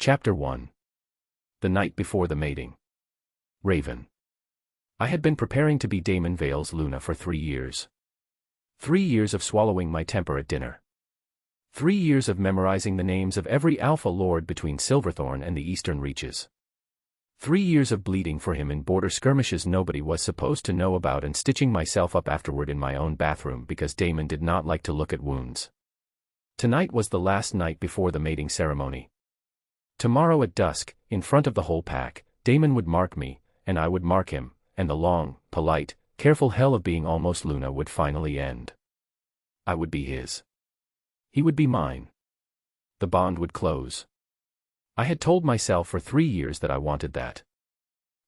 Chapter 1. The night before the mating. Raven. I had been preparing to be Damon Vale's Luna for 3 years. 3 years of swallowing my temper at dinner. 3 years of memorizing the names of every Alpha Lord between Silverthorn and the Eastern Reaches. 3 years of bleeding for him in border skirmishes nobody was supposed to know about and stitching myself up afterward in my own bathroom because Damon did not like to look at wounds. Tonight was the last night before the mating ceremony. Tomorrow at dusk, in front of the whole pack, Damon would mark me, and I would mark him, and the long, polite, careful hell of being almost Luna would finally end. I would be his. He would be mine. The bond would close. I had told myself for 3 years that I wanted that.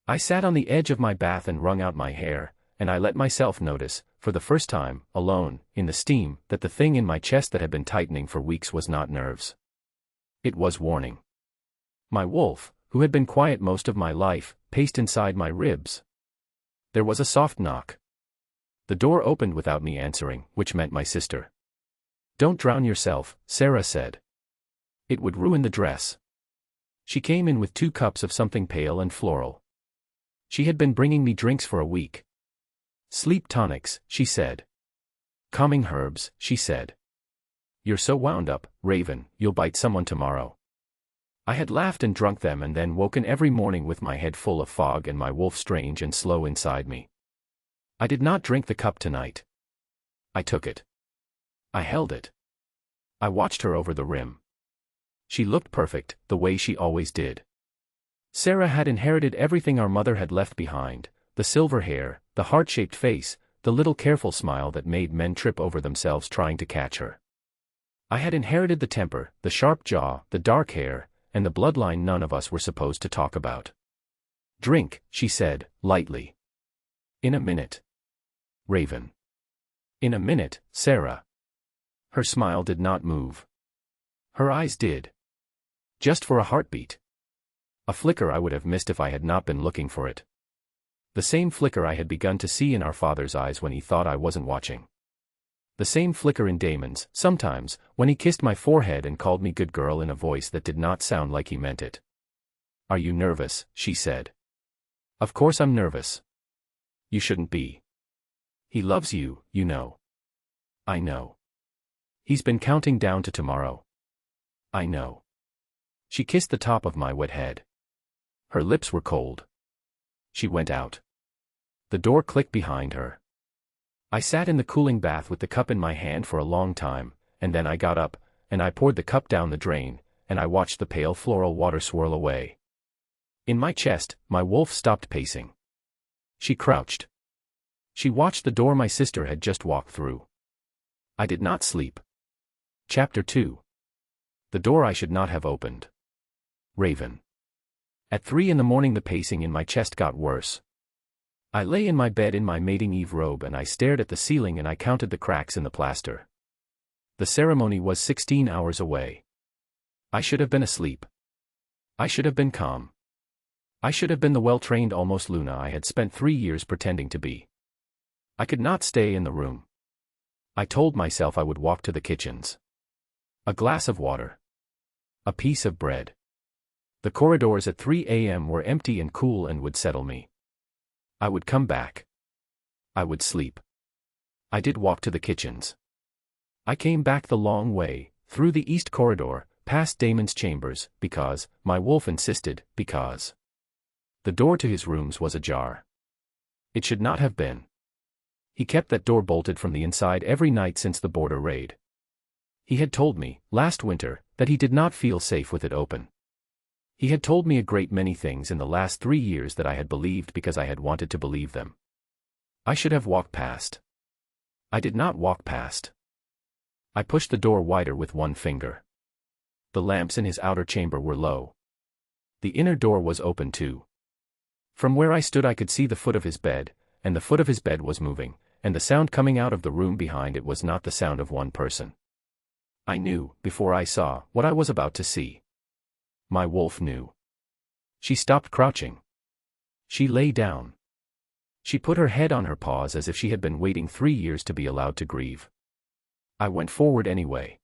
I sat on the edge of my bath and wrung out my hair, and I let myself notice, for the first time, alone, in the steam, that the thing in my chest that had been tightening for weeks was not nerves. It was warning. My wolf, who had been quiet most of my life, paced inside my ribs. There was a soft knock. The door opened without me answering, which meant my sister. "Don't drown yourself," Sarah said. "It would ruin the dress." She came in with 2 cups of something pale and floral. She had been bringing me drinks for a week. "Sleep tonics," she said. "Calming herbs," she said. "You're so wound up, Raven, you'll bite someone tomorrow." I had laughed and drunk them and then woken every morning with my head full of fog and my wolf strange and slow inside me. I did not drink the cup tonight. I took it. I held it. I watched her over the rim. She looked perfect, the way she always did. Sarah had inherited everything our mother had left behind, the silver hair, the heart-shaped face, the little careful smile that made men trip over themselves trying to catch her. I had inherited the temper, the sharp jaw, the dark hair, and the bloodline none of us were supposed to talk about. "Drink," she said, lightly. "In a minute." Raven. "In a minute, Sarah." Her smile did not move. Her eyes did. Just for a heartbeat. A flicker I would have missed if I had not been looking for it. The same flicker I had begun to see in our father's eyes when he thought I wasn't watching. The same flicker in Damon's, sometimes, when he kissed my forehead and called me good girl in a voice that did not sound like he meant it. "Are you nervous?" she said. "Of course I'm nervous." "You shouldn't be. He loves you, you know." "I know. He's been counting down to tomorrow." "I know." She kissed the top of my wet head. Her lips were cold. She went out. The door clicked behind her. I sat in the cooling bath with the cup in my hand for a long time, and then I got up, and I poured the cup down the drain, and I watched the pale floral water swirl away. In my chest, my wolf stopped pacing. She crouched. She watched the door my sister had just walked through. I did not sleep. Chapter 2. The door I should not have opened. Raven. At 3 in the morning the pacing in my chest got worse. I lay in my bed in my mating eve robe and I stared at the ceiling and I counted the cracks in the plaster. The ceremony was 16 hours away. I should have been asleep. I should have been calm. I should have been the well-trained almost Luna I had spent 3 years pretending to be. I could not stay in the room. I told myself I would walk to the kitchens. A glass of water. A piece of bread. The corridors at 3 a.m. were empty and cool and would settle me. I would come back. I would sleep. I did walk to the kitchens. I came back the long way, through the east corridor, past Damon's chambers, because, my wolf insisted, because. The door to his rooms was ajar. It should not have been. He kept that door bolted from the inside every night since the border raid. He had told me, last winter, that he did not feel safe with it open. He had told me a great many things in the last 3 years that I had believed because I had wanted to believe them. I should have walked past. I did not walk past. I pushed the door wider with one finger. The lamps in his outer chamber were low. The inner door was open too. From where I stood I could see the foot of his bed, and the foot of his bed was moving, and the sound coming out of the room behind it was not the sound of one person. I knew, before I saw, what I was about to see. My wolf knew. She stopped crouching. She lay down. She put her head on her paws as if she had been waiting 3 years to be allowed to grieve. I went forward anyway.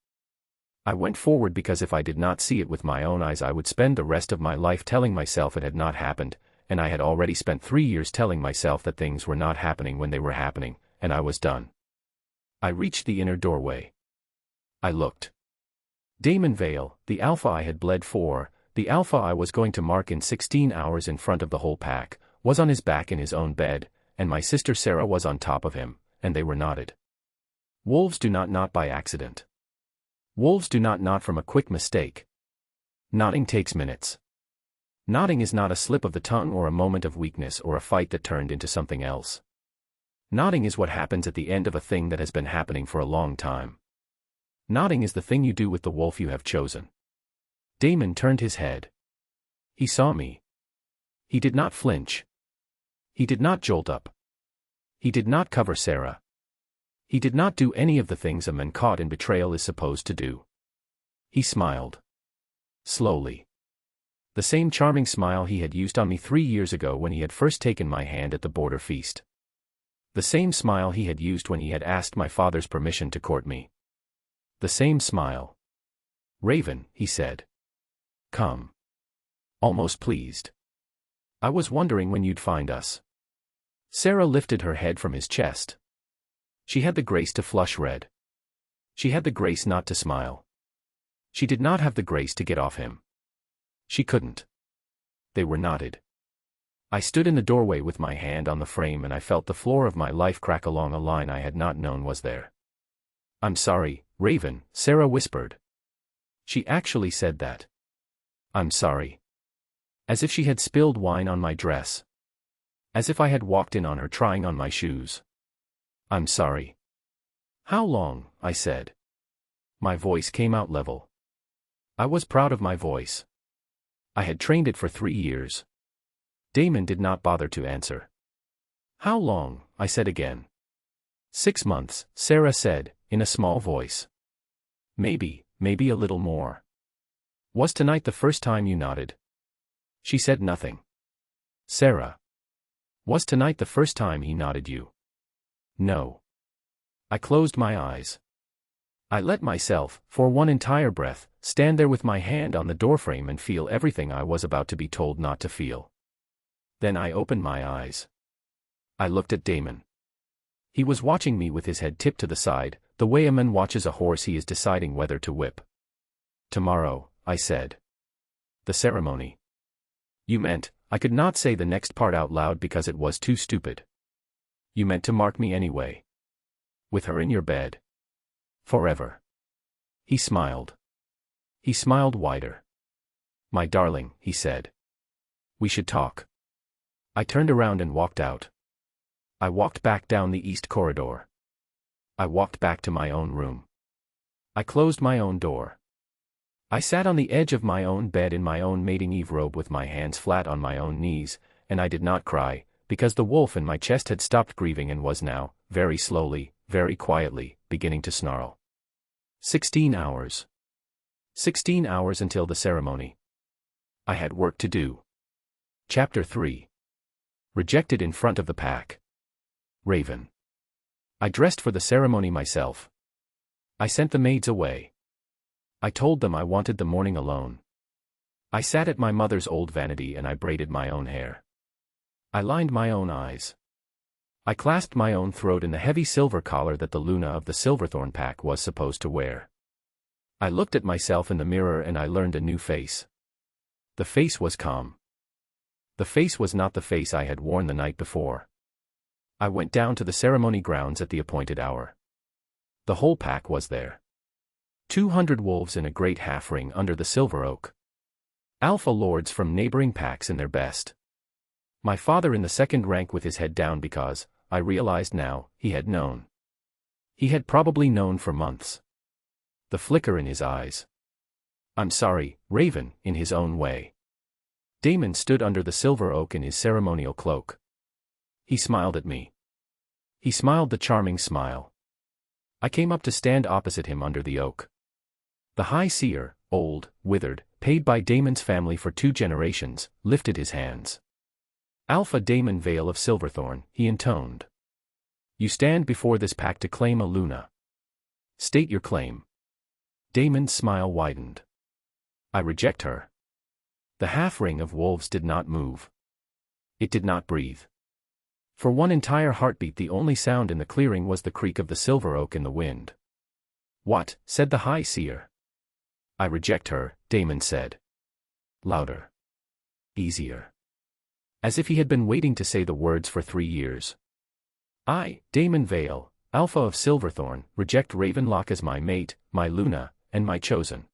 I went forward because if I did not see it with my own eyes I would spend the rest of my life telling myself it had not happened, and I had already spent 3 years telling myself that things were not happening when they were happening, and I was done. I reached the inner doorway. I looked. Damon Vale, the alpha I had bled for, the alpha I was going to mark in 16 hours in front of the whole pack, was on his back in his own bed, and my sister Sarah was on top of him, and they were knotted. Wolves do not knot by accident. Wolves do not knot from a quick mistake. Knotting takes minutes. Knotting is not a slip of the tongue or a moment of weakness or a fight that turned into something else. Knotting is what happens at the end of a thing that has been happening for a long time. Knotting is the thing you do with the wolf you have chosen. Damon turned his head. He saw me. He did not flinch. He did not jolt up. He did not cover Sarah. He did not do any of the things a man caught in betrayal is supposed to do. He smiled. Slowly. The same charming smile he had used on me 3 years ago when he had first taken my hand at the border feast. The same smile he had used when he had asked my father's permission to court me. The same smile. "Raven," he said. "Come." Almost pleased. "I was wondering when you'd find us." Sarah lifted her head from his chest. She had the grace to flush red. She had the grace not to smile. She did not have the grace to get off him. She couldn't. They were knotted. I stood in the doorway with my hand on the frame and I felt the floor of my life crack along a line I had not known was there. "I'm sorry, Raven," Sarah whispered. She actually said that. "I'm sorry." As if she had spilled wine on my dress. As if I had walked in on her trying on my shoes. "I'm sorry." "How long?" I said. My voice came out level. I was proud of my voice. I had trained it for 3 years. Damon did not bother to answer. "How long?" I said again. 6 months, Sarah said, in a small voice. Maybe a little more." "Was tonight the first time you nodded?" She said nothing. "Sarah. Was tonight the first time he nodded you?" "No." I closed my eyes. I let myself, for one entire breath, stand there with my hand on the doorframe and feel everything I was about to be told not to feel. Then I opened my eyes. I looked at Damon. He was watching me with his head tipped to the side, the way a man watches a horse he is deciding whether to whip. "Tomorrow," I said. "The ceremony." "You meant," I could not say the next part out loud because it was too stupid. "You meant to mark me anyway. With her in your bed. Forever." He smiled. He smiled wider. "My darling," he said. "We should talk." I turned around and walked out. I walked back down the east corridor. I walked back to my own room. I closed my own door. I sat on the edge of my own bed in my own mating eve robe with my hands flat on my own knees, and I did not cry, because the wolf in my chest had stopped grieving and was now, very slowly, very quietly, beginning to snarl. 16 hours. 16 hours until the ceremony. I had work to do. Chapter 3. Rejected in front of the pack. Raven. I dressed for the ceremony myself. I sent the maids away. I told them I wanted the morning alone. I sat at my mother's old vanity and I braided my own hair. I lined my own eyes. I clasped my own throat in the heavy silver collar that the Luna of the Silverthorn pack was supposed to wear. I looked at myself in the mirror and I learned a new face. The face was calm. The face was not the face I had worn the night before. I went down to the ceremony grounds at the appointed hour. The whole pack was there. 200 wolves in a great half-ring under the silver oak. Alpha lords from neighboring packs in their best. My father in the second rank with his head down because, I realized now, he had known. He had probably known for months. The flicker in his eyes. "I'm sorry, Raven," in his own way. Damon stood under the silver oak in his ceremonial cloak. He smiled at me. He smiled the charming smile. I came up to stand opposite him under the oak. The High Seer, old, withered, paid by Damon's family for 2 generations, lifted his hands. "Alpha Damon Vale of Silverthorn," he intoned. "You stand before this pack to claim a Luna. State your claim." Damon's smile widened. I reject her. The half-ring of wolves did not move. It did not breathe. For one entire heartbeat the only sound in the clearing was the creak of the silver oak in the wind. What? Said the High Seer. I reject her, Damon said. Louder. Easier. As if he had been waiting to say the words for 3 years. I, Damon Vale, Alpha of Silverthorn, reject Ravenlock as my mate, my Luna, and my chosen.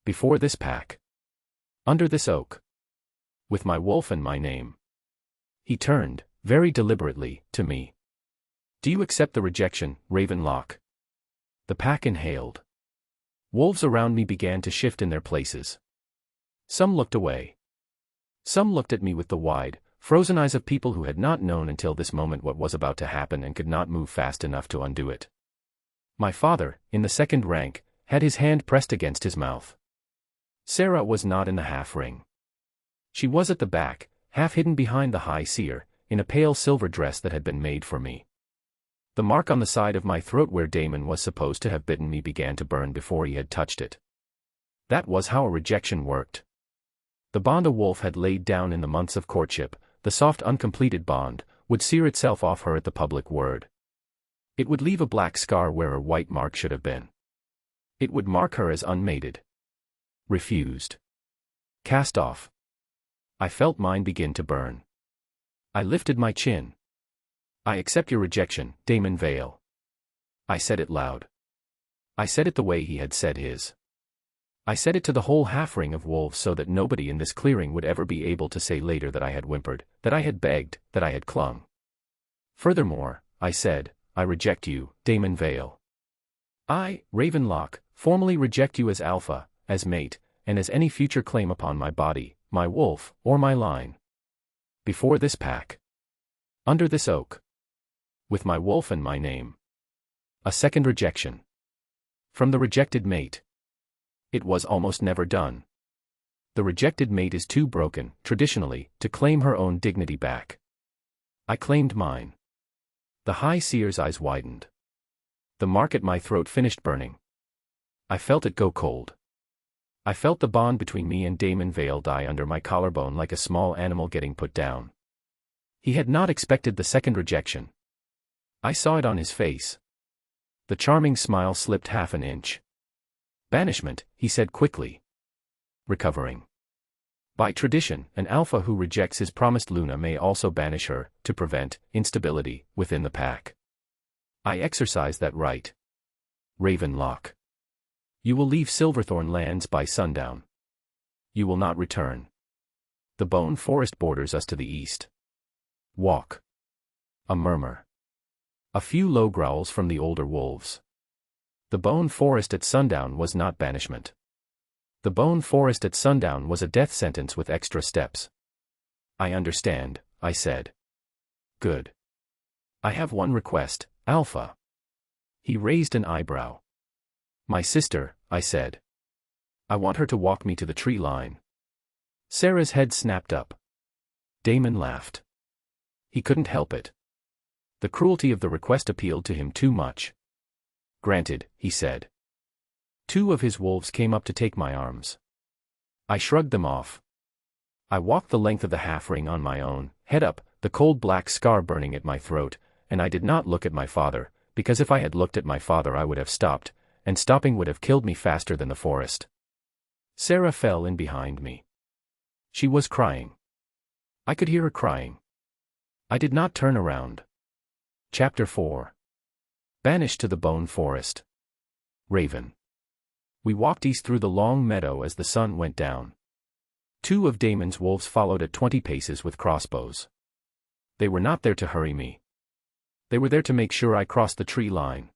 Before this pack. Under this oak. With my wolf and my name. He turned, very deliberately, to me. Do you accept the rejection, Ravenlock? The pack inhaled. Wolves around me began to shift in their places. Some looked away. Some looked at me with the wide, frozen eyes of people who had not known until this moment what was about to happen and could not move fast enough to undo it. My father, in the second rank, had his hand pressed against his mouth. Sarah was not in the half-ring. She was at the back, half hidden behind the High Seer, in a pale silver dress that had been made for me. The mark on the side of my throat where Damon was supposed to have bitten me began to burn before he had touched it. That was how a rejection worked. The bond a wolf had laid down in the months of courtship, the soft uncompleted bond, would sear itself off her at the public word. It would leave a black scar where a white mark should have been. It would mark her as unmated. Refused. Cast off. I felt mine begin to burn. I lifted my chin. I accept your rejection, Damon Vale. I said it loud. I said it the way he had said his. I said it to the whole half-ring of wolves so that nobody in this clearing would ever be able to say later that I had whimpered, that I had begged, that I had clung. Furthermore, I said, I reject you, Damon Vale. I, Ravenlock, formally reject you as Alpha, as mate, and as any future claim upon my body, my wolf, or my line. Before this pack. Under this oak. With my wolf and my name. A second rejection. From the rejected mate. It was almost never done. The rejected mate is too broken, traditionally, to claim her own dignity back. I claimed mine. The High Seer's eyes widened. The mark at my throat finished burning. I felt it go cold. I felt the bond between me and Damon Vale die under my collarbone like a small animal getting put down. He had not expected the second rejection. I saw it on his face. The charming smile slipped half an inch. Banishment, he said quickly. Recovering. By tradition, an alpha who rejects his promised Luna may also banish her, to prevent instability within the pack. I exercise that right. Ravenlock. You will leave Silverthorn lands by sundown. You will not return. The Bone Forest borders us to the east. Walk. A murmur. A few low growls from the older wolves. The Bone Forest at sundown was not banishment. The Bone Forest at sundown was a death sentence with extra steps. I understand, I said. Good. I have one request, Alpha. He raised an eyebrow. My sister, I said. I want her to walk me to the tree line. Sarah's head snapped up. Damon laughed. He couldn't help it. The cruelty of the request appealed to him too much. Granted, he said. 2 of his wolves came up to take my arms. I shrugged them off. I walked the length of the half-ring on my own, head up, the cold black scar burning at my throat, and I did not look at my father, because if I had looked at my father I would have stopped, and stopping would have killed me faster than the forest. Sarah fell in behind me. She was crying. I could hear her crying. I did not turn around. Chapter 4. Banished to the Bone Forest. Raven. We walked east through the long meadow as the sun went down. 2 of Damon's wolves followed at 20 paces with crossbows. They were not there to hurry me. They were there to make sure I crossed the tree line.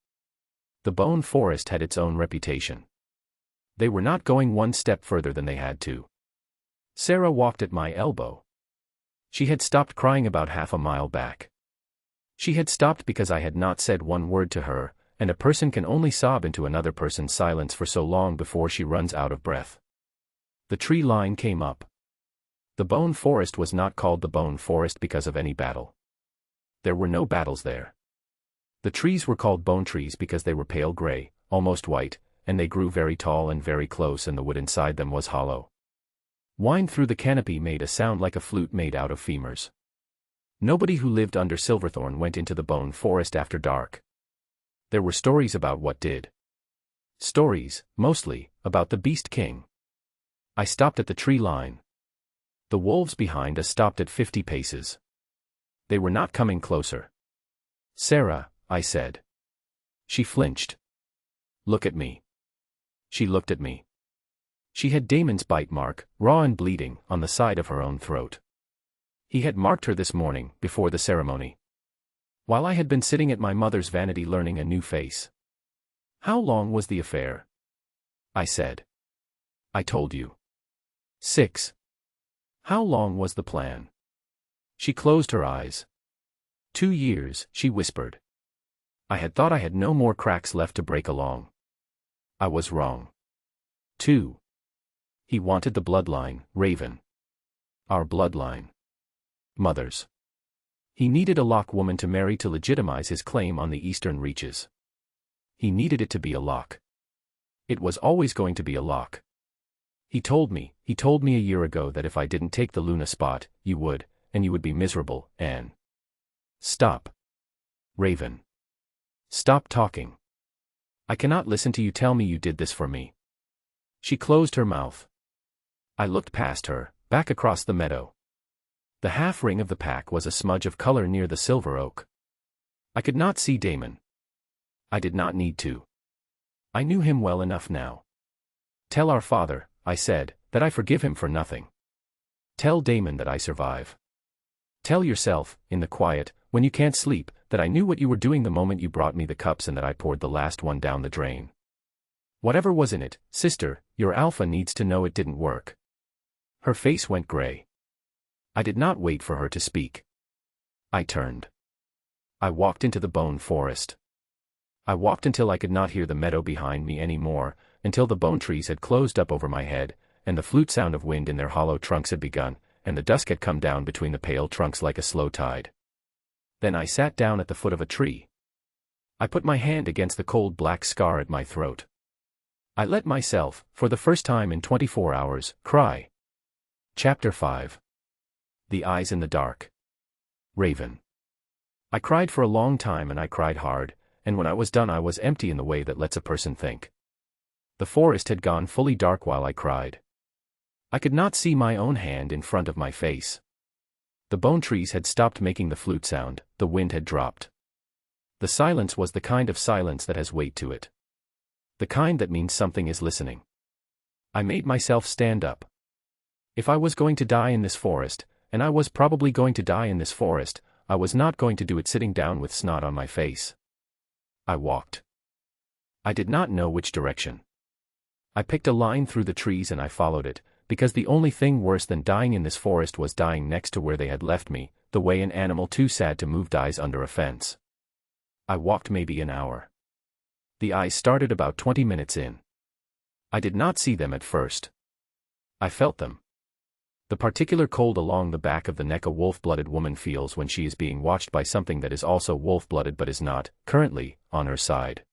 The Bone Forest had its own reputation. They were not going one step further than they had to. Sarah walked at my elbow. She had stopped crying about half a mile back. She had stopped because I had not said one word to her, and a person can only sob into another person's silence for so long before she runs out of breath. The tree line came up. The Bone Forest was not called the Bone Forest because of any battle. There were no battles there. The trees were called bone trees because they were pale gray, almost white, and they grew very tall and very close, and the wood inside them was hollow. Whine through the canopy made a sound like a flute made out of femurs. Nobody who lived under Silverthorn went into the bone forest after dark. There were stories about what did. Stories, mostly, about the Beast King. I stopped at the tree line. The wolves behind us stopped at 50 paces. They were not coming closer. "Sarah," I said. She flinched. "Look at me." She looked at me. She had Damon's bite mark, raw and bleeding, on the side of her own throat. He had marked her this morning, before the ceremony. While I had been sitting at my mother's vanity learning a new face. "How long was the affair?" I said. "I told you. 6. How long was the plan?" She closed her eyes. 2 years, she whispered. I had thought I had no more cracks left to break along. I was wrong. 2. He wanted the bloodline, Raven. Our bloodline. Mother's. He needed a Locke woman to marry to legitimize his claim on the eastern reaches. He needed it to be a Locke. It was always going to be a Locke. He told me a year ago that if I didn't take the Luna spot, you would, and you would be miserable, Anne. Stop. Raven. Stop talking. I cannot listen to you tell me you did this for me. She closed her mouth. I looked past her, back across the meadow. The half-ring of the pack was a smudge of color near the silver oak. I could not see Damon. I did not need to. I knew him well enough now. "Tell our father," I said, "that I forgive him for nothing. Tell Damon that I survive. Tell yourself, in the quiet, when you can't sleep, that I knew what you were doing the moment you brought me the cups and that I poured the last one down the drain. Whatever was in it, sister, your alpha needs to know it didn't work." Her face went gray. I did not wait for her to speak. I turned. I walked into the bone forest. I walked until I could not hear the meadow behind me any more, until the bone trees had closed up over my head, and the flute sound of wind in their hollow trunks had begun, and the dusk had come down between the pale trunks like a slow tide. Then I sat down at the foot of a tree. I put my hand against the cold black scar at my throat. I let myself, for the first time in 24 hours, cry. Chapter 5. The Eyes in the Dark. Raven. I cried for a long time, and I cried hard, and when I was done I was empty in the way that lets a person think. The forest had gone fully dark while I cried. I could not see my own hand in front of my face. The bone trees had stopped making the flute sound, the wind had dropped. The silence was the kind of silence that has weight to it. The kind that means something is listening. I made myself stand up. If I was going to die in this forest, and I was probably going to die in this forest, I was not going to do it sitting down with snot on my face. I walked. I did not know which direction. I picked a line through the trees and I followed it, because the only thing worse than dying in this forest was dying next to where they had left me, the way an animal too sad to move dies under a fence. I walked maybe an hour. The eyes started about 20 minutes in. I did not see them at first. I felt them. The particular cold along the back of the neck a wolf-blooded woman feels when she is being watched by something that is also wolf-blooded but is not, currently, on her side.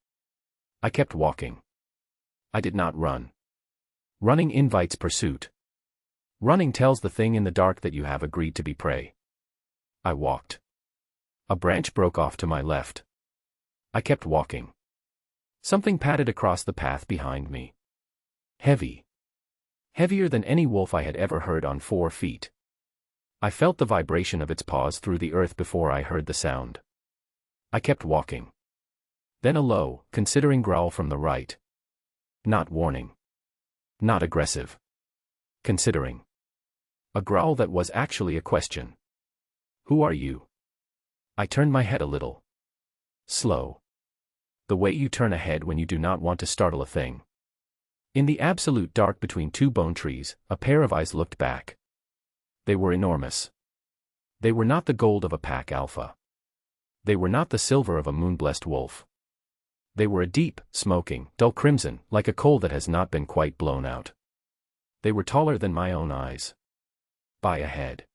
I kept walking. I did not run. Running invites pursuit. Running tells the thing in the dark that you have agreed to be prey. I walked. A branch broke off to my left. I kept walking. Something padded across the path behind me. Heavy. Heavier than any wolf I had ever heard on 4 feet. I felt the vibration of its paws through the earth before I heard the sound. I kept walking. Then a low, considering growl from the right. Not warning. Not aggressive. Considering. A growl that was actually a question. "Who are you?" I turned my head a little. Slow. The way you turn a head when you do not want to startle a thing. In the absolute dark between 2 bone trees, a pair of eyes looked back. They were enormous. They were not the gold of a pack alpha. They were not the silver of a moon-blessed wolf. They were a deep, smoking, dull crimson, like a coal that has not been quite blown out. They were taller than my own eyes. By a head.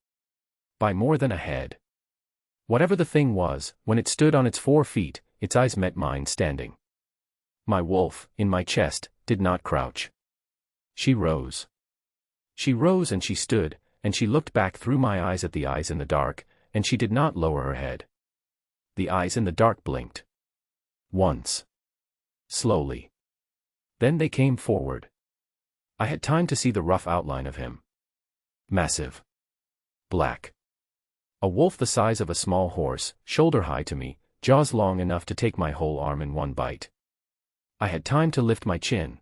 By more than a head. Whatever the thing was, when it stood on its 4 feet, its eyes met mine standing. My wolf, in my chest, did not crouch. She rose. She rose and she stood, and she looked back through my eyes at the eyes in the dark, and she did not lower her head. The eyes in the dark blinked. Once. Slowly. Then they came forward. I had time to see the rough outline of him. Massive. Black. A wolf the size of a small horse, shoulder high to me, jaws long enough to take my whole arm in one bite. I had time to lift my chin.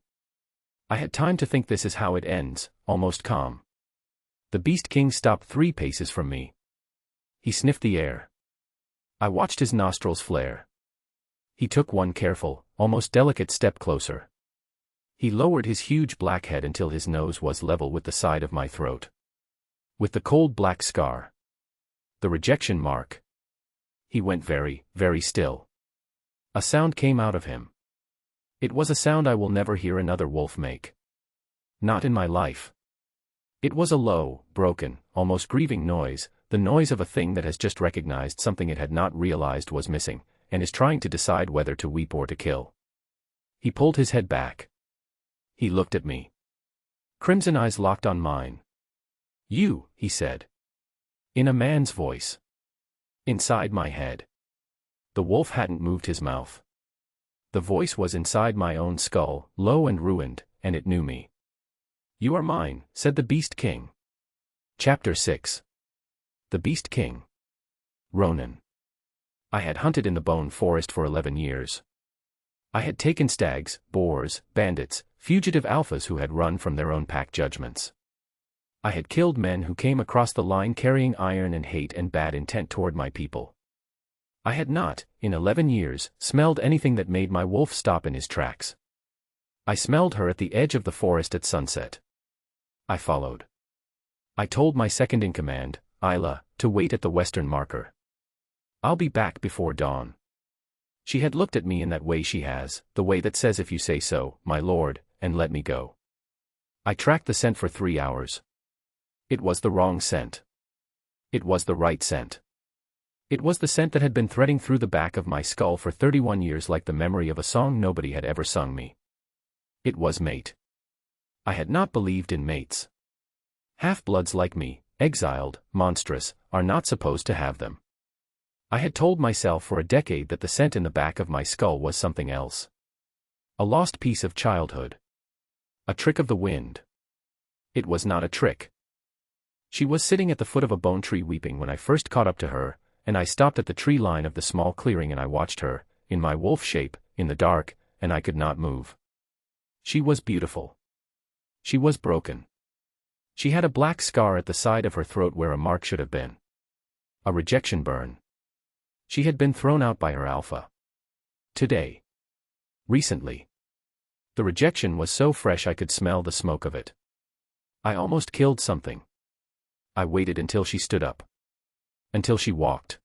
I had time to think this is how it ends, almost calm. The Beast King stopped 3 paces from me. He sniffed the air. I watched his nostrils flare. He took one careful, almost delicate step closer. He lowered his huge black head until his nose was level with the side of my throat. With the cold black scar. The rejection mark. He went very, very still. A sound came out of him. It was a sound I will never hear another wolf make. Not in my life. It was a low, broken, almost grieving noise, the noise of a thing that has just recognized something it had not realized was missing, and is trying to decide whether to weep or to kill. He pulled his head back. He looked at me. Crimson eyes locked on mine. "You," he said. In a man's voice. Inside my head. The wolf hadn't moved his mouth. The voice was inside my own skull, low and ruined, and it knew me. "You are mine," said the Beast King. Chapter 6. The Beast King. Ronan. I had hunted in the Bone Forest for 11 years. I had taken stags, boars, bandits, fugitive alphas who had run from their own pack judgments. I had killed men who came across the line carrying iron and hate and bad intent toward my people. I had not, in 11 years, smelled anything that made my wolf stop in his tracks. I smelled her at the edge of the forest at sunset. I followed. I told my second-in-command, Isla, to wait at the western marker. "I'll be back before dawn." She had looked at me in that way she has, the way that says if you say so, my lord, and let me go. I tracked the scent for 3 hours. It was the wrong scent. It was the right scent. It was the scent that had been threading through the back of my skull for 31 years like the memory of a song nobody had ever sung me. It was mate. I had not believed in mates. Half-bloods like me, exiled, monstrous, are not supposed to have them. I had told myself for a decade that the scent in the back of my skull was something else. A lost piece of childhood. A trick of the wind. It was not a trick. She was sitting at the foot of a bone tree weeping when I first caught up to her, and I stopped at the tree line of the small clearing and I watched her, in my wolf shape, in the dark, and I could not move. She was beautiful. She was broken. She had a black scar at the side of her throat where a mark should have been. A rejection burn. She had been thrown out by her alpha. Today. Recently. The rejection was so fresh I could smell the smoke of it. I almost killed something. I waited until she stood up. Until she walked.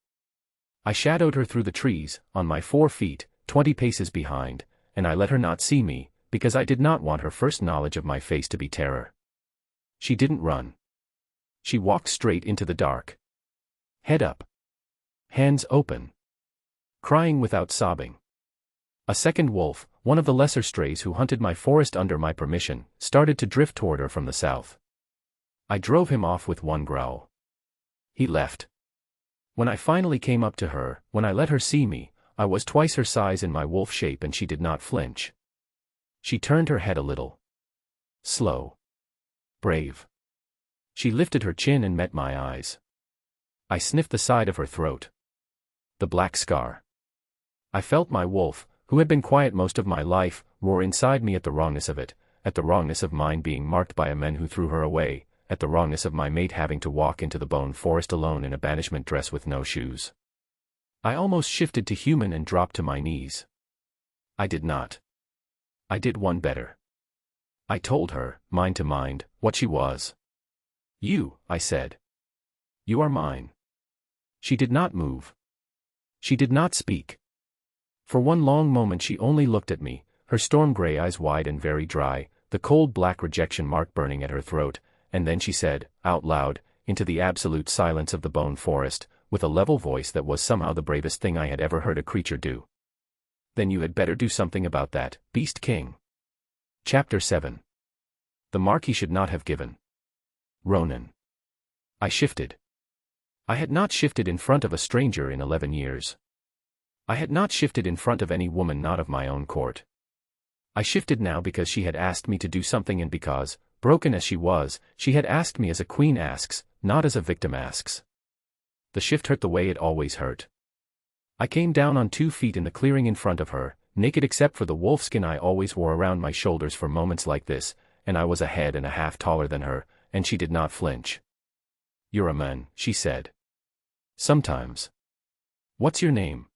I shadowed her through the trees, on my 4 feet, 20 paces behind, and I let her not see me, because I did not want her first knowledge of my face to be terror. She didn't run. She walked straight into the dark. Head up. Hands open. Crying without sobbing. A second wolf, one of the lesser strays who hunted my forest under my permission, started to drift toward her from the south. I drove him off with one growl. He left. When I finally came up to her, when I let her see me, I was twice her size in my wolf shape and she did not flinch. She turned her head a little. Slow. Brave. She lifted her chin and met my eyes. I sniffed the side of her throat. The black scar. I felt my wolf, who had been quiet most of my life, roar inside me at the wrongness of it, at the wrongness of mine being marked by a man who threw her away, at the wrongness of my mate having to walk into the Bone Forest alone in a banishment dress with no shoes. I almost shifted to human and dropped to my knees. I did not. I did one better. I told her, mind to mind, what she was. "You," I said. "You are mine." She did not move. She did not speak. For one long moment she only looked at me, her storm gray eyes wide and very dry, the cold black rejection mark burning at her throat, and then she said, out loud, into the absolute silence of the Bone Forest, with a level voice that was somehow the bravest thing I had ever heard a creature do. Then you had better do something about that, Beast King. Chapter 7. The mark he should not have given. Ronan. I shifted. I had not shifted in front of a stranger in 11 years. I had not shifted in front of any woman not of my own court. I shifted now because she had asked me to do something, and because, broken as she was, she had asked me as a queen asks, not as a victim asks. The shift hurt the way it always hurt. I came down on 2 feet in the clearing in front of her, naked except for the wolfskin I always wore around my shoulders for moments like this, and I was a head and a half taller than her, and she did not flinch. "You're a man," she said. "Sometimes." "What's your name?"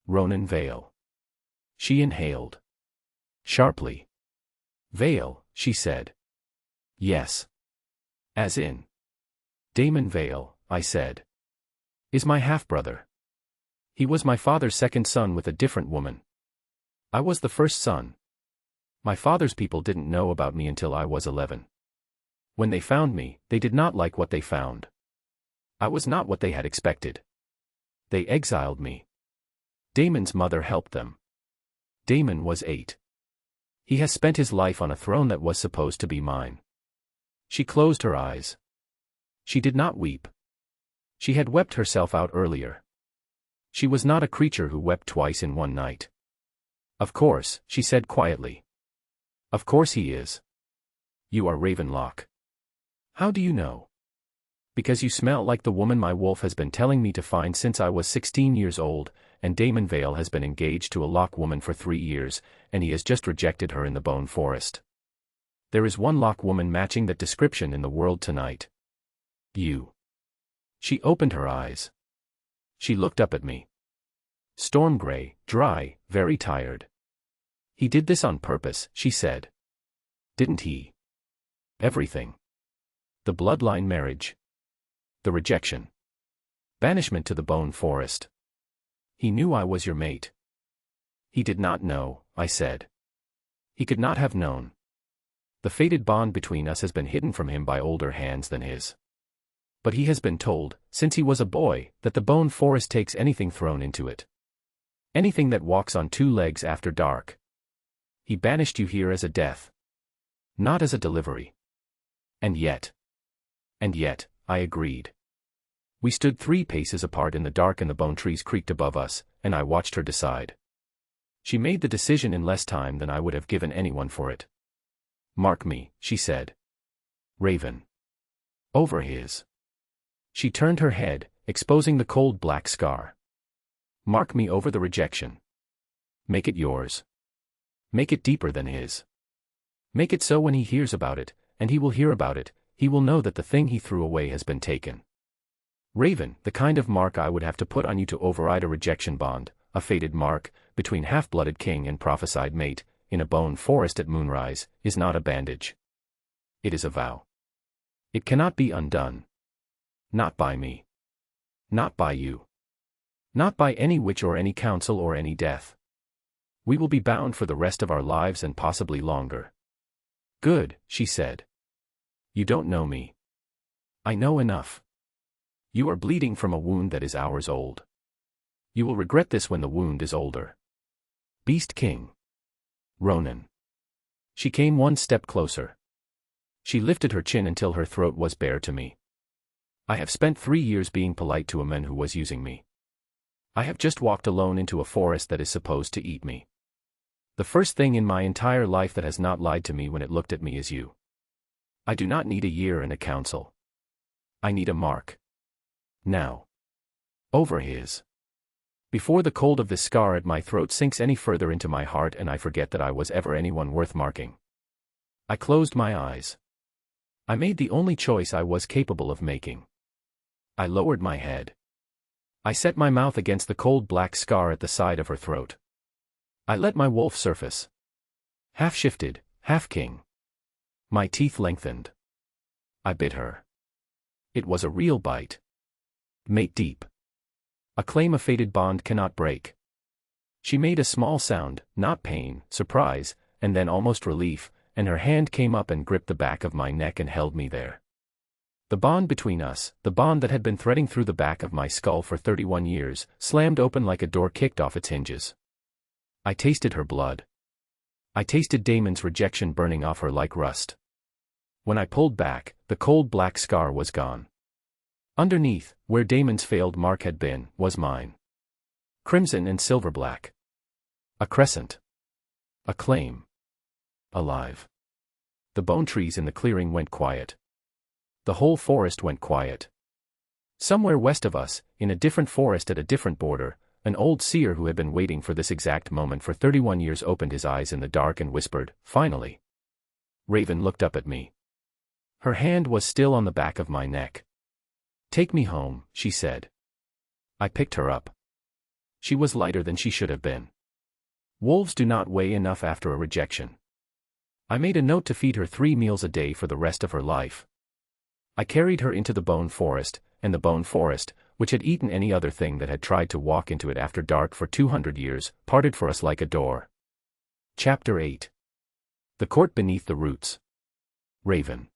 "Ronan Vale." She inhaled. Sharply. "Vale," she said. "Yes." "As in?" "Damon Vale," I said. "Is my half-brother. He was my father's second son with a different woman. I was the first son. My father's people didn't know about me until I was 11. When they found me, they did not like what they found. I was not what they had expected. They exiled me. Damon's mother helped them. Damon was 8. He has spent his life on a throne that was supposed to be mine." She closed her eyes. She did not weep. She had wept herself out earlier. She was not a creature who wept twice in one night. "Of course," she said quietly. "Of course he is. You are Ravenlock." "How do you know?" "Because you smell like the woman my wolf has been telling me to find since I was 16 years old, and Damon Vale has been engaged to a Lock woman for 3 years, and he has just rejected her in the Bone Forest. There is one Lock woman matching that description in the world tonight. You." She opened her eyes. She looked up at me. Storm gray, dry, very tired. "He did this on purpose," she said. "Didn't he?" "Everything. The bloodline marriage. The rejection. Banishment to the Bone Forest. He knew I was your mate." "He did not know," I said. "He could not have known. The fated bond between us has been hidden from him by older hands than his. But he has been told, since he was a boy, that the Bone Forest takes anything thrown into it. Anything that walks on 2 legs after dark. He banished you here as a death. Not as a delivery. And yet, I agreed. We stood 3 paces apart in the dark and the bone trees creaked above us, and I watched her decide. She made the decision in less time than I would have given anyone for it. "Mark me," she said. "Raven. Over his." She turned her head, exposing the cold black scar. "Mark me over the rejection. Make it yours. Make it deeper than his. Make it so when he hears about it, and he will hear about it, he will know that the thing he threw away has been taken. Raven, the kind of mark I would have to put on you to override a rejection bond, a fated mark, between half-blooded king and prophesied mate, in a Bone Forest at moonrise, is not a bandage. It is a vow. It cannot be undone. Not by me. Not by you. Not by any witch or any council or any death. We will be bound for the rest of our lives and possibly longer." "Good," she said. "You don't know me." "I know enough. You are bleeding from a wound that is hours old. You will regret this when the wound is older." "Beast King." "Ronan." She came 1 step closer. She lifted her chin until her throat was bare to me. "I have spent 3 years being polite to a man who was using me. I have just walked alone into a forest that is supposed to eat me. The first thing in my entire life that has not lied to me when it looked at me is you. I do not need a year and a council. I need a mark. Now. Over his. Before the cold of this scar at my throat sinks any further into my heart and I forget that I was ever anyone worth marking." I closed my eyes. I made the only choice I was capable of making. I lowered my head. I set my mouth against the cold black scar at the side of her throat. I let my wolf surface. Half shifted, half king. My teeth lengthened. I bit her. It was a real bite. Mate deep. A claim a fated bond cannot break. She made a small sound, not pain, surprise, and then almost relief, and her hand came up and gripped the back of my neck and held me there. The bond between us, the bond that had been threading through the back of my skull for 31 years, slammed open like a door kicked off its hinges. I tasted her blood. I tasted Daemon's rejection burning off her like rust. When I pulled back, the cold black scar was gone. Underneath, where Daemon's failed mark had been, was mine. Crimson and silver black. A crescent. A claim. Alive. The bone trees in the clearing went quiet. The whole forest went quiet. Somewhere west of us, in a different forest at a different border, an old seer who had been waiting for this exact moment for 31 years opened his eyes in the dark and whispered, "Finally." Raven looked up at me. Her hand was still on the back of my neck. "Take me home," she said. I picked her up. She was lighter than she should have been. Wolves do not weigh enough after a rejection. I made a note to feed her 3 meals a day for the rest of her life. I carried her into the bone forest, and the bone forest, which had eaten any other thing that had tried to walk into it after dark for 200 years, parted for us like a door. Chapter 8. The Court Beneath the Roots. Raven.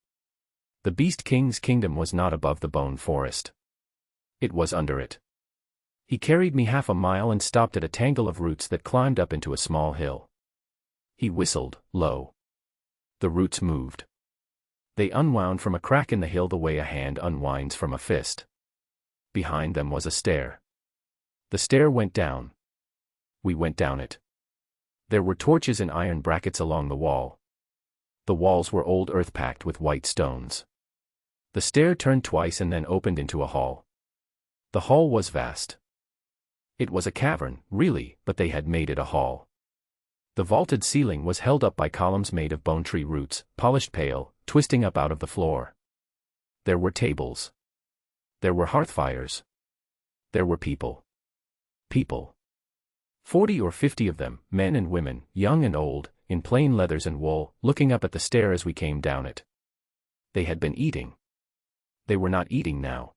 The Beast King's kingdom was not above the bone forest. It was under it. He carried me half a mile and stopped at a tangle of roots that climbed up into a small hill. He whistled, low. The roots moved. They unwound from a crack in the hill the way a hand unwinds from a fist. Behind them was a stair. The stair went down. We went down it. There were torches and iron brackets along the wall. The walls were old earth packed with white stones. The stair turned twice and then opened into a hall. The hall was vast. It was a cavern, really, but they had made it a hall. The vaulted ceiling was held up by columns made of bone tree roots, polished pale, twisting up out of the floor. There were tables. There were hearth fires. There were people. People. 40 or 50 of them, men and women, young and old, in plain leathers and wool, looking up at the stair as we came down it. They had been eating. They were not eating now.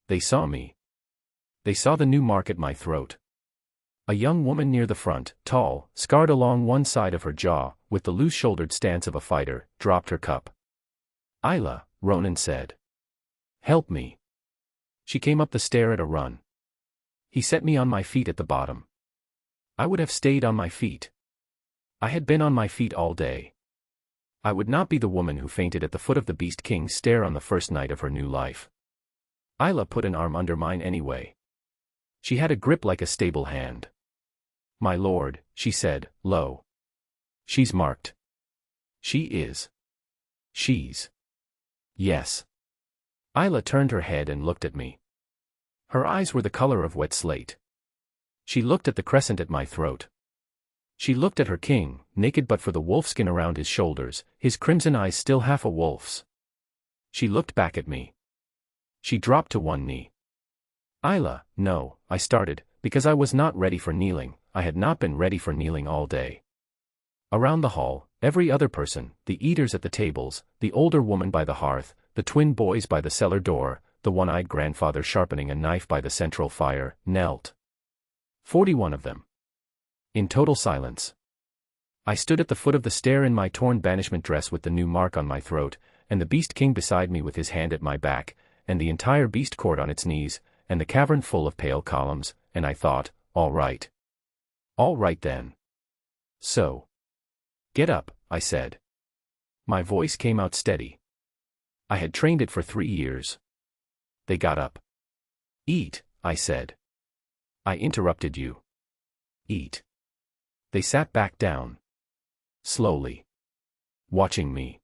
They saw me. They saw the new mark at my throat. A young woman near the front, tall, scarred along one side of her jaw, with the loose-shouldered stance of a fighter, dropped her cup. "Isla," Ronan said. "Help me." She came up the stair at a run. He set me on my feet at the bottom. I would have stayed on my feet. I had been on my feet all day. I would not be the woman who fainted at the foot of the Beast King's stair on the first night of her new life. Isla put an arm under mine anyway. She had a grip like a stable hand. "My lord," she said, low. "She's marked." "She is." "She's." "Yes." Isla turned her head and looked at me. Her eyes were the color of wet slate. She looked at the crescent at my throat. She looked at her king, naked but for the wolfskin around his shoulders, his crimson eyes still half a wolf's. She looked back at me. She dropped to one knee. "Isla, no," I started, because I was not ready for kneeling. I had not been ready for kneeling all day. Around the hall, every other person, the eaters at the tables, the older woman by the hearth, the twin boys by the cellar door, the one-eyed grandfather sharpening a knife by the central fire, knelt. 41 of them. In total silence. I stood at the foot of the stair in my torn banishment dress with the new mark on my throat, and the Beast King beside me with his hand at my back, and the entire beast court on its knees, and the cavern full of pale columns, and I thought, all right. All right then. So. "Get up," I said. My voice came out steady. I had trained it for 3 years. They got up. "Eat," I said. "I interrupted you." "Eat." They sat back down. Slowly. Watching me.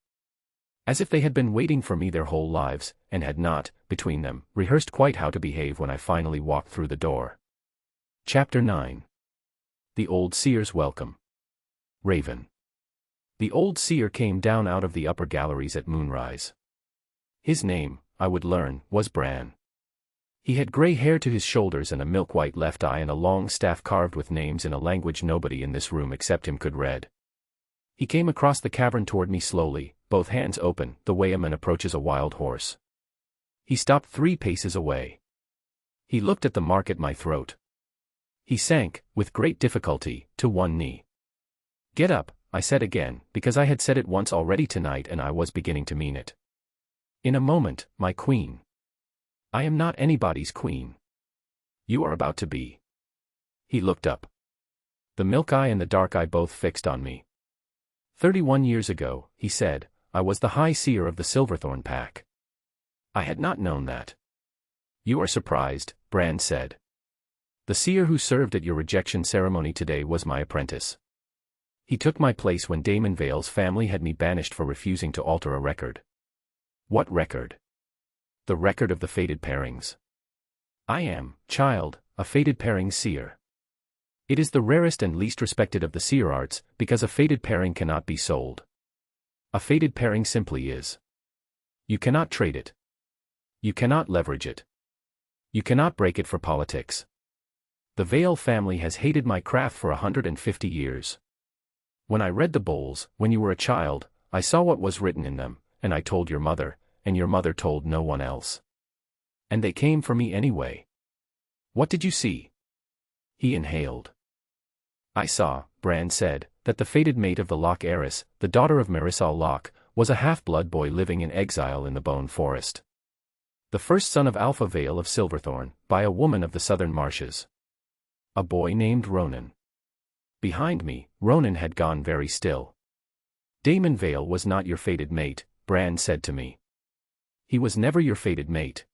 As if they had been waiting for me their whole lives, and had not, between them, rehearsed quite how to behave when I finally walked through the door. Chapter 9. The Old Seer's Welcome. Raven. The old seer came down out of the upper galleries at moonrise. His name, I would learn, was Bran. He had gray hair to his shoulders and a milk-white left eye and a long staff carved with names in a language nobody in this room except him could read. He came across the cavern toward me slowly, both hands open, the way a man approaches a wild horse. He stopped 3 paces away. He looked at the mark at my throat. He sank, with great difficulty, to one knee. "Get up," I said again, because I had said it once already tonight and I was beginning to mean it. "In a moment, my queen." "I am not anybody's queen." "You are about to be." He looked up. The milk eye and the dark eye both fixed on me. 31 years ago, he said, I was the High Seer of the Silverthorn Pack. I had not known that. You are surprised, Bran said. The seer who served at your rejection ceremony today was my apprentice. He took my place when Daemon Vale's family had me banished for refusing to alter a record. What record? The record of the fated pairings. I am, child, a fated pairing seer. It is the rarest and least respected of the seer arts, because a fated pairing cannot be sold. A fated pairing simply is. You cannot trade it. You cannot leverage it. You cannot break it for politics. The Vale family has hated my craft for 150 years. When I read the bowls, when you were a child, I saw what was written in them, and I told your mother, and your mother told no one else. And they came for me anyway. What did you see? He inhaled. I saw, Bran said, that the fated mate of the Locke heiress, the daughter of Marisol Locke, was a half-blood boy living in exile in the Bone Forest. The first son of Alpha Vale of Silverthorn, by a woman of the southern marshes. A boy named Ronan. Behind me, Ronan had gone very still. Daemon Vale was not your fated mate, Bran said to me. He was never your fated mate.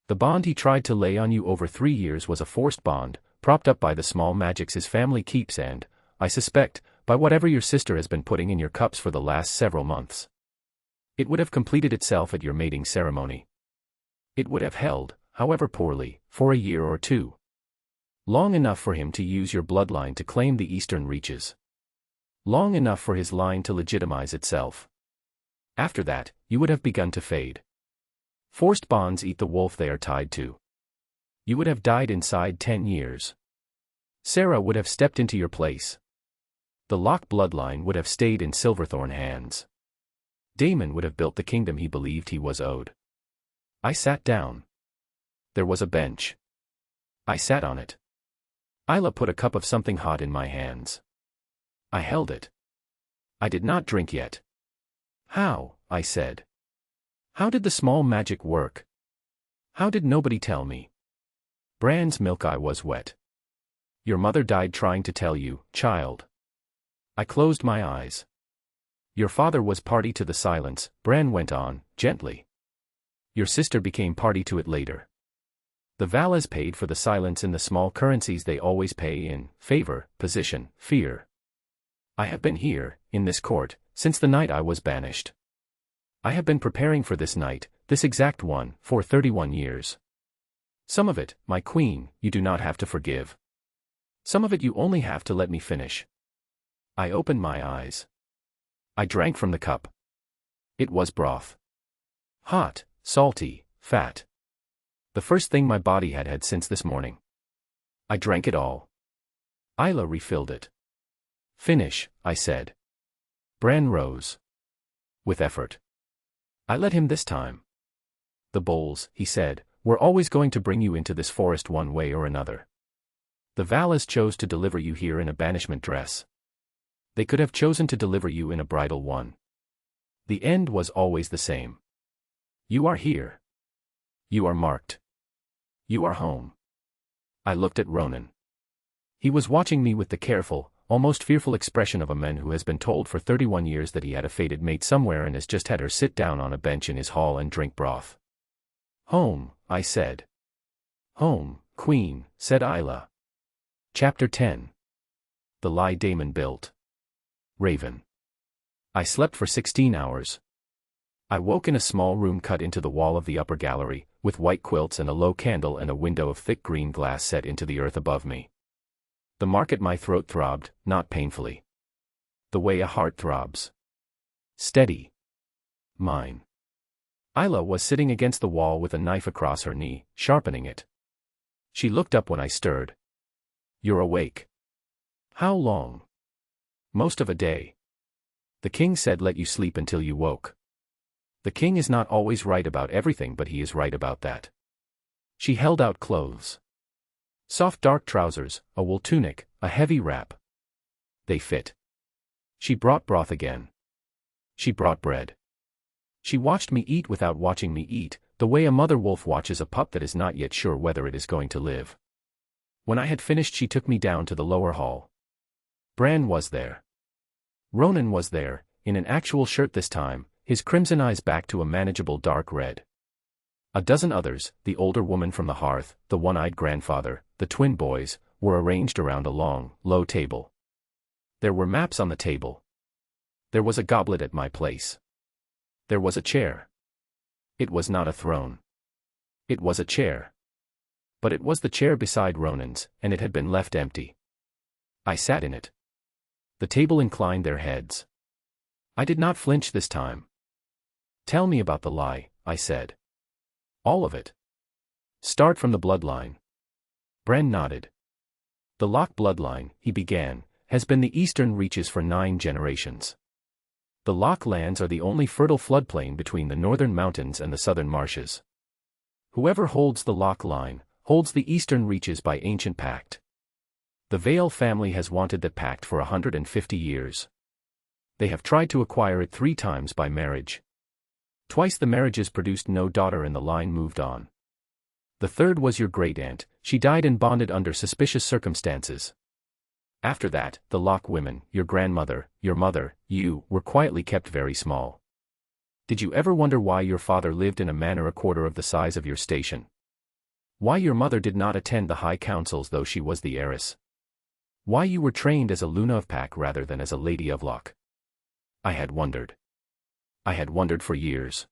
The bond he tried to lay on you over 3 years was a forced bond, propped up by the small magics his family keeps and, I suspect, by whatever your sister has been putting in your cups for the last several months. It would have completed itself at your mating ceremony. It would have held, however poorly, for a year or two. Long enough for him to use your bloodline to claim the eastern reaches. Long enough for his line to legitimize itself. After that, you would have begun to fade. Forced bonds eat the wolf they are tied to. You would have died inside 10 years. Sarah would have stepped into your place. The Locke bloodline would have stayed in Silverthorn hands. Daemon would have built the kingdom he believed he was owed. I sat down. There was a bench. I sat on it. Isla put a cup of something hot in my hands. I held it. I did not drink yet. How? I said. How did the small magic work? How did nobody tell me? Bran's milk eye was wet. Your mother died trying to tell you, child. I closed my eyes. Your father was party to the silence, Bran went on, gently. Your sister became party to it later. The Valas paid for the silence in the small currencies they always pay in favor, position, fear. I have been here, in this court, since the night I was banished. I have been preparing for this night, this exact one, for 31 years. Some of it, my queen, you do not have to forgive. Some of it you only have to let me finish. I opened my eyes. I drank from the cup. It was broth. Hot, salty, fat. The first thing my body had had since this morning. I drank it all. Isla refilled it. Finish, I said. Bran rose. With effort. I let him this time. The bowls, he said, were always going to bring you into this forest one way or another. The Valas chose to deliver you here in a banishment dress. They could have chosen to deliver you in a bridal one. The end was always the same. You are here. You are marked. You are home. I looked at Ronan. He was watching me with the careful, almost fearful expression of a man who has been told for 31 years that he had a fated mate somewhere and has just had her sit down on a bench in his hall and drink broth. Home, I said. Home, Queen, said Isla. Chapter 10. The Lie Daemon Built. Raven. I slept for 16 hours. I woke in a small room cut into the wall of the upper gallery, with white quilts and a low candle and a window of thick green glass set into the earth above me. The mark at my throat throbbed, not painfully. The way a heart throbs. Steady. Mine. Isla was sitting against the wall with a knife across her knee, sharpening it. She looked up when I stirred. You're awake. How long? Most of a day. The king said let you sleep until you woke. The king is not always right about everything, but he is right about that. She held out clothes. Soft dark trousers, a wool tunic, a heavy wrap. They fit. She brought broth again. She brought bread. She watched me eat without watching me eat, the way a mother wolf watches a pup that is not yet sure whether it is going to live. When I had finished, she took me down to the lower hall. Bran was there. Ronan was there, in an actual shirt this time, his crimson eyes back to a manageable dark red. A dozen others, the older woman from the hearth, the one-eyed grandfather, the twin boys, were arranged around a long, low table. There were maps on the table. There was a goblet at my place. There was a chair. It was not a throne. It was a chair. But it was the chair beside Ronan's, and it had been left empty. I sat in it. The table inclined their heads. I did not flinch this time. "Tell me about the lie," I said. "All of it. Start from the bloodline." Bran nodded. "The Locke bloodline," he began, "has been the eastern reaches for 9 generations. The Locke lands are the only fertile floodplain between the northern mountains and the southern marshes. Whoever holds the Locke line, holds the eastern reaches by ancient pact. The Vale family has wanted that pact for 150 years. They have tried to acquire it 3 times by marriage. Twice the marriages produced no daughter and the line moved on. The third was your great-aunt, she died and bonded under suspicious circumstances. After that, the Locke women, your grandmother, your mother, you, were quietly kept very small. Did you ever wonder why your father lived in a manor a quarter of the size of your station? Why your mother did not attend the high councils though she was the heiress? Why you were trained as a Luna of Pack rather than as a Lady of Locke? I had wondered. I had wondered for years.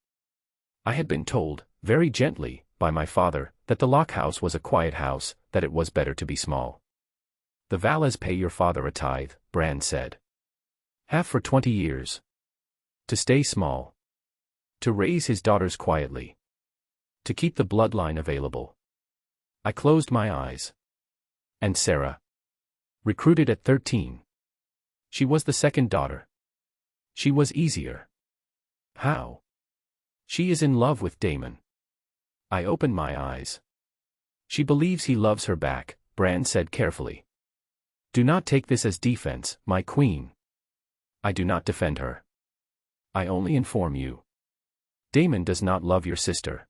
I had been told, very gently, by my father, that the Locke house was a quiet house, that it was better to be small. The Valles pay your father a tithe, Bran said. Have for 20 years. To stay small. To raise his daughters quietly. To keep the bloodline available. I closed my eyes. And Sarah? Recruited at 13. She was the second daughter. She was easier. How? She is in love with Daemon. I opened my eyes. She believes he loves her back, Bran said carefully. Do not take this as defense, my queen. I do not defend her. I only inform you. Daemon does not love your sister.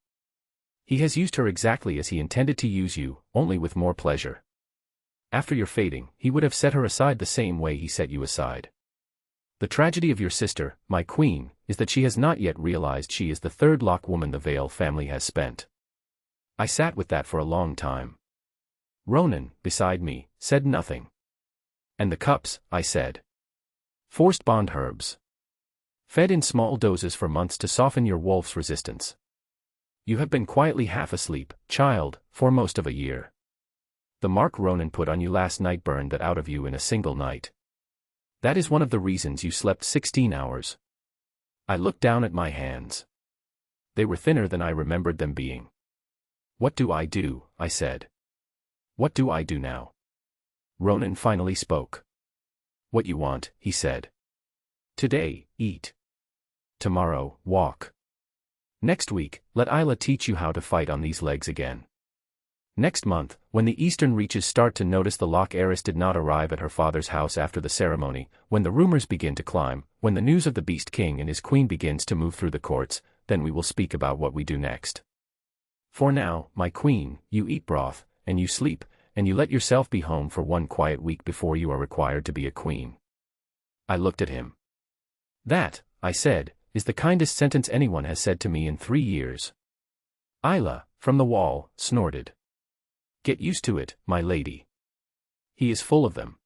He has used her exactly as he intended to use you, only with more pleasure. After your fading, he would have set her aside the same way he set you aside. The tragedy of your sister, my queen, is that she has not yet realized she is the third Locke woman the Vale family has spent. I sat with that for a long time. Ronan, beside me, said nothing. And the cups, I said. Forced bond herbs. Fed in small doses for months to soften your wolf's resistance. You have been quietly half asleep, child, for most of a year. The mark Ronan put on you last night burned that out of you in a single night. That is one of the reasons you slept 16 hours. I looked down at my hands. They were thinner than I remembered them being. What do I do? I said. What do I do now? Ronan finally spoke. What you want, he said. Today, eat. Tomorrow, walk. Next week, let Isla teach you how to fight on these legs again. Next month, when the eastern reaches start to notice the Locke heiress did not arrive at her father's house after the ceremony, when the rumors begin to climb, when the news of the Beast King and his queen begins to move through the courts, then we will speak about what we do next. For now, my queen, you eat broth, and you sleep, and you let yourself be home for 1 quiet week before you are required to be a queen. I looked at him. That, I said, is the kindest sentence anyone has said to me in 3 years. Isla, from the wall, snorted. Get used to it, my lady. He is full of them.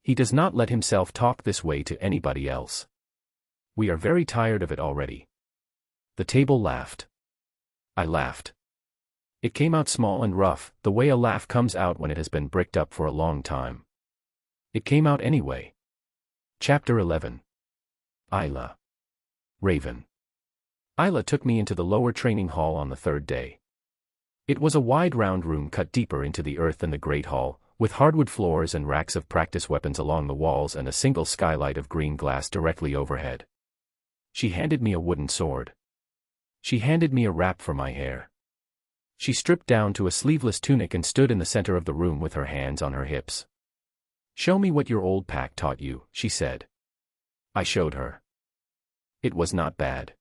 He does not let himself talk this way to anybody else. We are very tired of it already. The table laughed. I laughed. It came out small and rough, the way a laugh comes out when it has been bricked up for a long time. It came out anyway. Chapter 11. Isla. Raven. Isla took me into the lower training hall on the 3rd day. It was a wide round room cut deeper into the earth than the great hall, with hardwood floors and racks of practice weapons along the walls and a single skylight of green glass directly overhead. She handed me a wooden sword. She handed me a wrap for my hair. She stripped down to a sleeveless tunic and stood in the center of the room with her hands on her hips. Show me what your old pack taught you, she said. I showed her. It was not bad.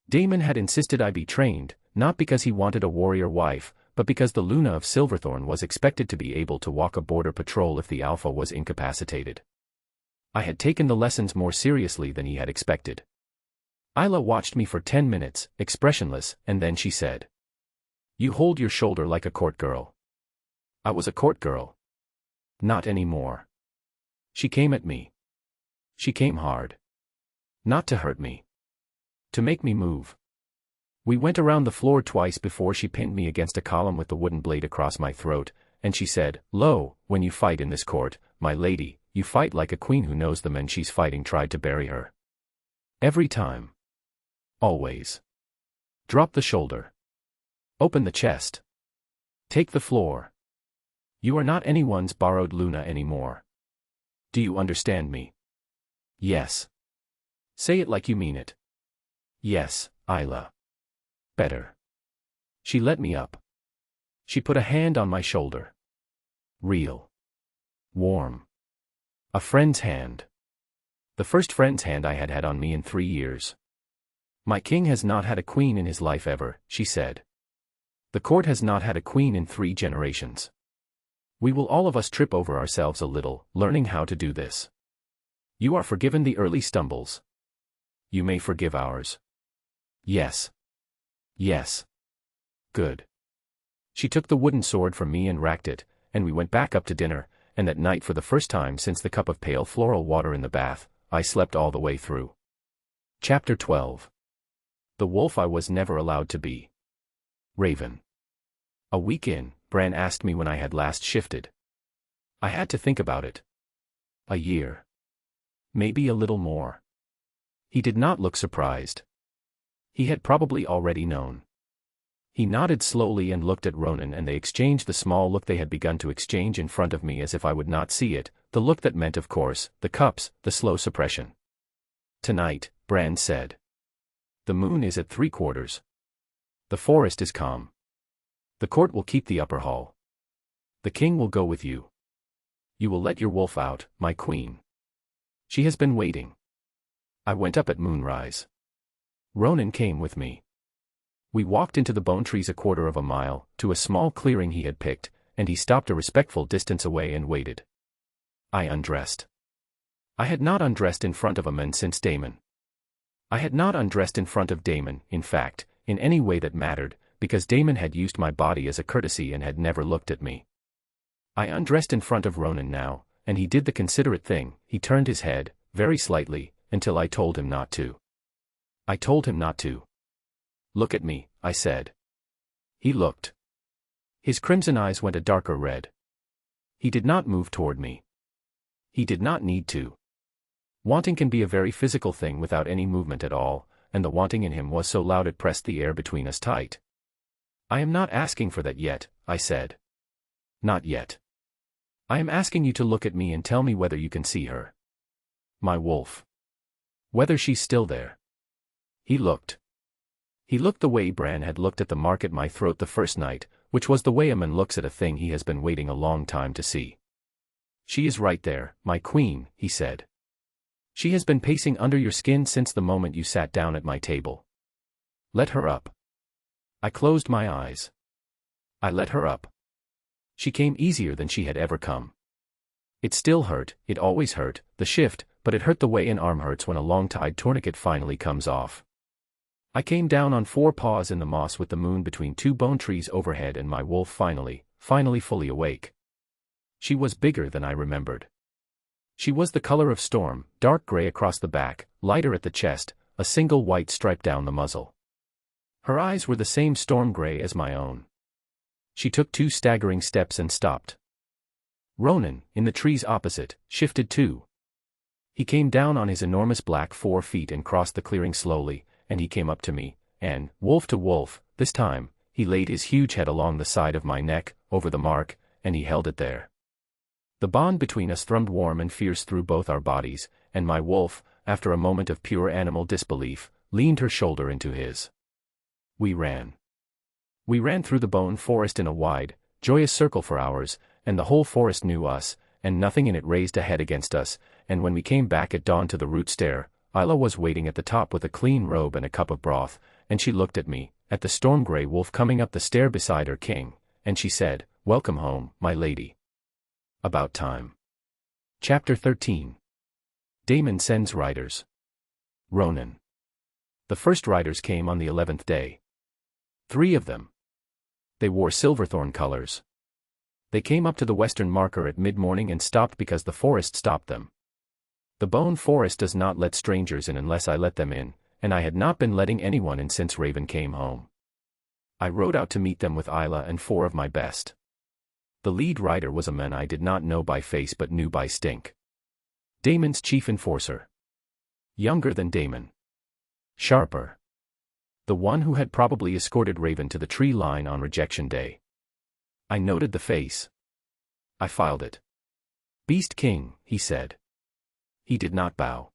Daemon had insisted I be trained, not because he wanted a warrior wife, but because the Luna of Silverthorn was expected to be able to walk a border patrol if the Alpha was incapacitated. I had taken the lessons more seriously than he had expected. Isla watched me for 10 minutes, expressionless, and then she said, "You hold your shoulder like a court girl." I was a court girl. Not anymore. She came at me. She came hard. Not to hurt me. To make me move. We went around the floor twice before she pinned me against a column with the wooden blade across my throat, and she said, "Lo, when you fight in this court, my lady, you fight like a queen who knows the men she's fighting tried to bury her. Every time. Always. Drop the shoulder. Open the chest. Take the floor. You are not anyone's borrowed Luna anymore. Do you understand me?" "Yes." "Say it like you mean it." "Yes, Isla." "Better." She let me up. She put a hand on my shoulder. Real. Warm. A friend's hand. The first friend's hand I had had on me in 3 years. "My king has not had a queen in his life ever," she said. "The court has not had a queen in 3 generations. We will all of us trip over ourselves a little, learning how to do this. You are forgiven the early stumbles. You may forgive ours." "Yes. Yes." "Good." She took the wooden sword from me and racked it, and we went back up to dinner, and that night for the first time since the cup of pale floral water in the bath, I slept all the way through. Chapter 12. The wolf I was never allowed to be. Raven. A week in, Bran asked me when I had last shifted. I had to think about it. A year. Maybe a little more. He did not look surprised. He had probably already known. He nodded slowly and looked at Ronan, and they exchanged the small look they had begun to exchange in front of me as if I would not see it, the look that meant, of course, the cups, the slow suppression. "Tonight," Bran said. "The moon is at 3/4. The forest is calm. The court will keep the upper hall. The king will go with you. You will let your wolf out, my queen. She has been waiting." I went up at moonrise. Ronan came with me. We walked into the bone trees 1/4 of a mile, to a small clearing he had picked, and he stopped a respectful distance away and waited. I undressed. I had not undressed in front of a man since Daemon. I had not undressed in front of Daemon, in fact, in any way that mattered, because Daemon had used my body as a courtesy and had never looked at me. I undressed in front of Ronan now, and he did the considerate thing, he turned his head, very slightly, until I told him not to. I told him not to. "Look at me," I said. He looked. His crimson eyes went a darker red. He did not move toward me. He did not need to. Wanting can be a very physical thing without any movement at all, and the wanting in him was so loud it pressed the air between us tight. "I am not asking for that yet," I said. "Not yet. I am asking you to look at me and tell me whether you can see her. My wolf. Whether she's still there." He looked. He looked the way Bran had looked at the mark at my throat the first night, which was the way a man looks at a thing he has been waiting a long time to see. "She is right there, my queen," he said. "She has been pacing under your skin since the moment you sat down at my table. Let her up." I closed my eyes. I let her up. She came easier than she had ever come. It still hurt, it always hurt, the shift, but it hurt the way an arm hurts when a long-tied tourniquet finally comes off. I came down on 4 paws in the moss with the moon between 2 bone trees overhead and my wolf finally fully awake. She was bigger than I remembered. She was the color of storm, dark gray across the back, lighter at the chest, a single white stripe down the muzzle. Her eyes were the same storm gray as my own. She took 2 staggering steps and stopped. Ronan, in the trees opposite, shifted too. He came down on his enormous black 4 feet and crossed the clearing slowly, and he came up to me, and, wolf to wolf, this time, he laid his huge head along the side of my neck, over the mark, and he held it there. The bond between us thrummed warm and fierce through both our bodies, and my wolf, after a moment of pure animal disbelief, leaned her shoulder into his. We ran. We ran through the bone forest in a wide, joyous circle for hours, and the whole forest knew us, and nothing in it raised a head against us, and when we came back at dawn to the root stair, Isla was waiting at the top with a clean robe and a cup of broth, and she looked at me, at the storm-gray wolf coming up the stair beside her king, and she said, "Welcome home, my lady." About time. Chapter 13. Daemon sends riders. Ronan. The first riders came on the 11th day. 3 of them. They wore Silverthorn colors. They came up to the western marker at mid-morning and stopped because the forest stopped them. The Bone Forest does not let strangers in unless I let them in, and I had not been letting anyone in since Raven came home. I rode out to meet them with Isla and 4 of my best. The lead rider was a man I did not know by face but knew by stink. Daemon's chief enforcer. Younger than Daemon. Sharper. The one who had probably escorted Raven to the tree line on rejection day. I noted the face. I filed it. "Beast King," he said. He did not bow.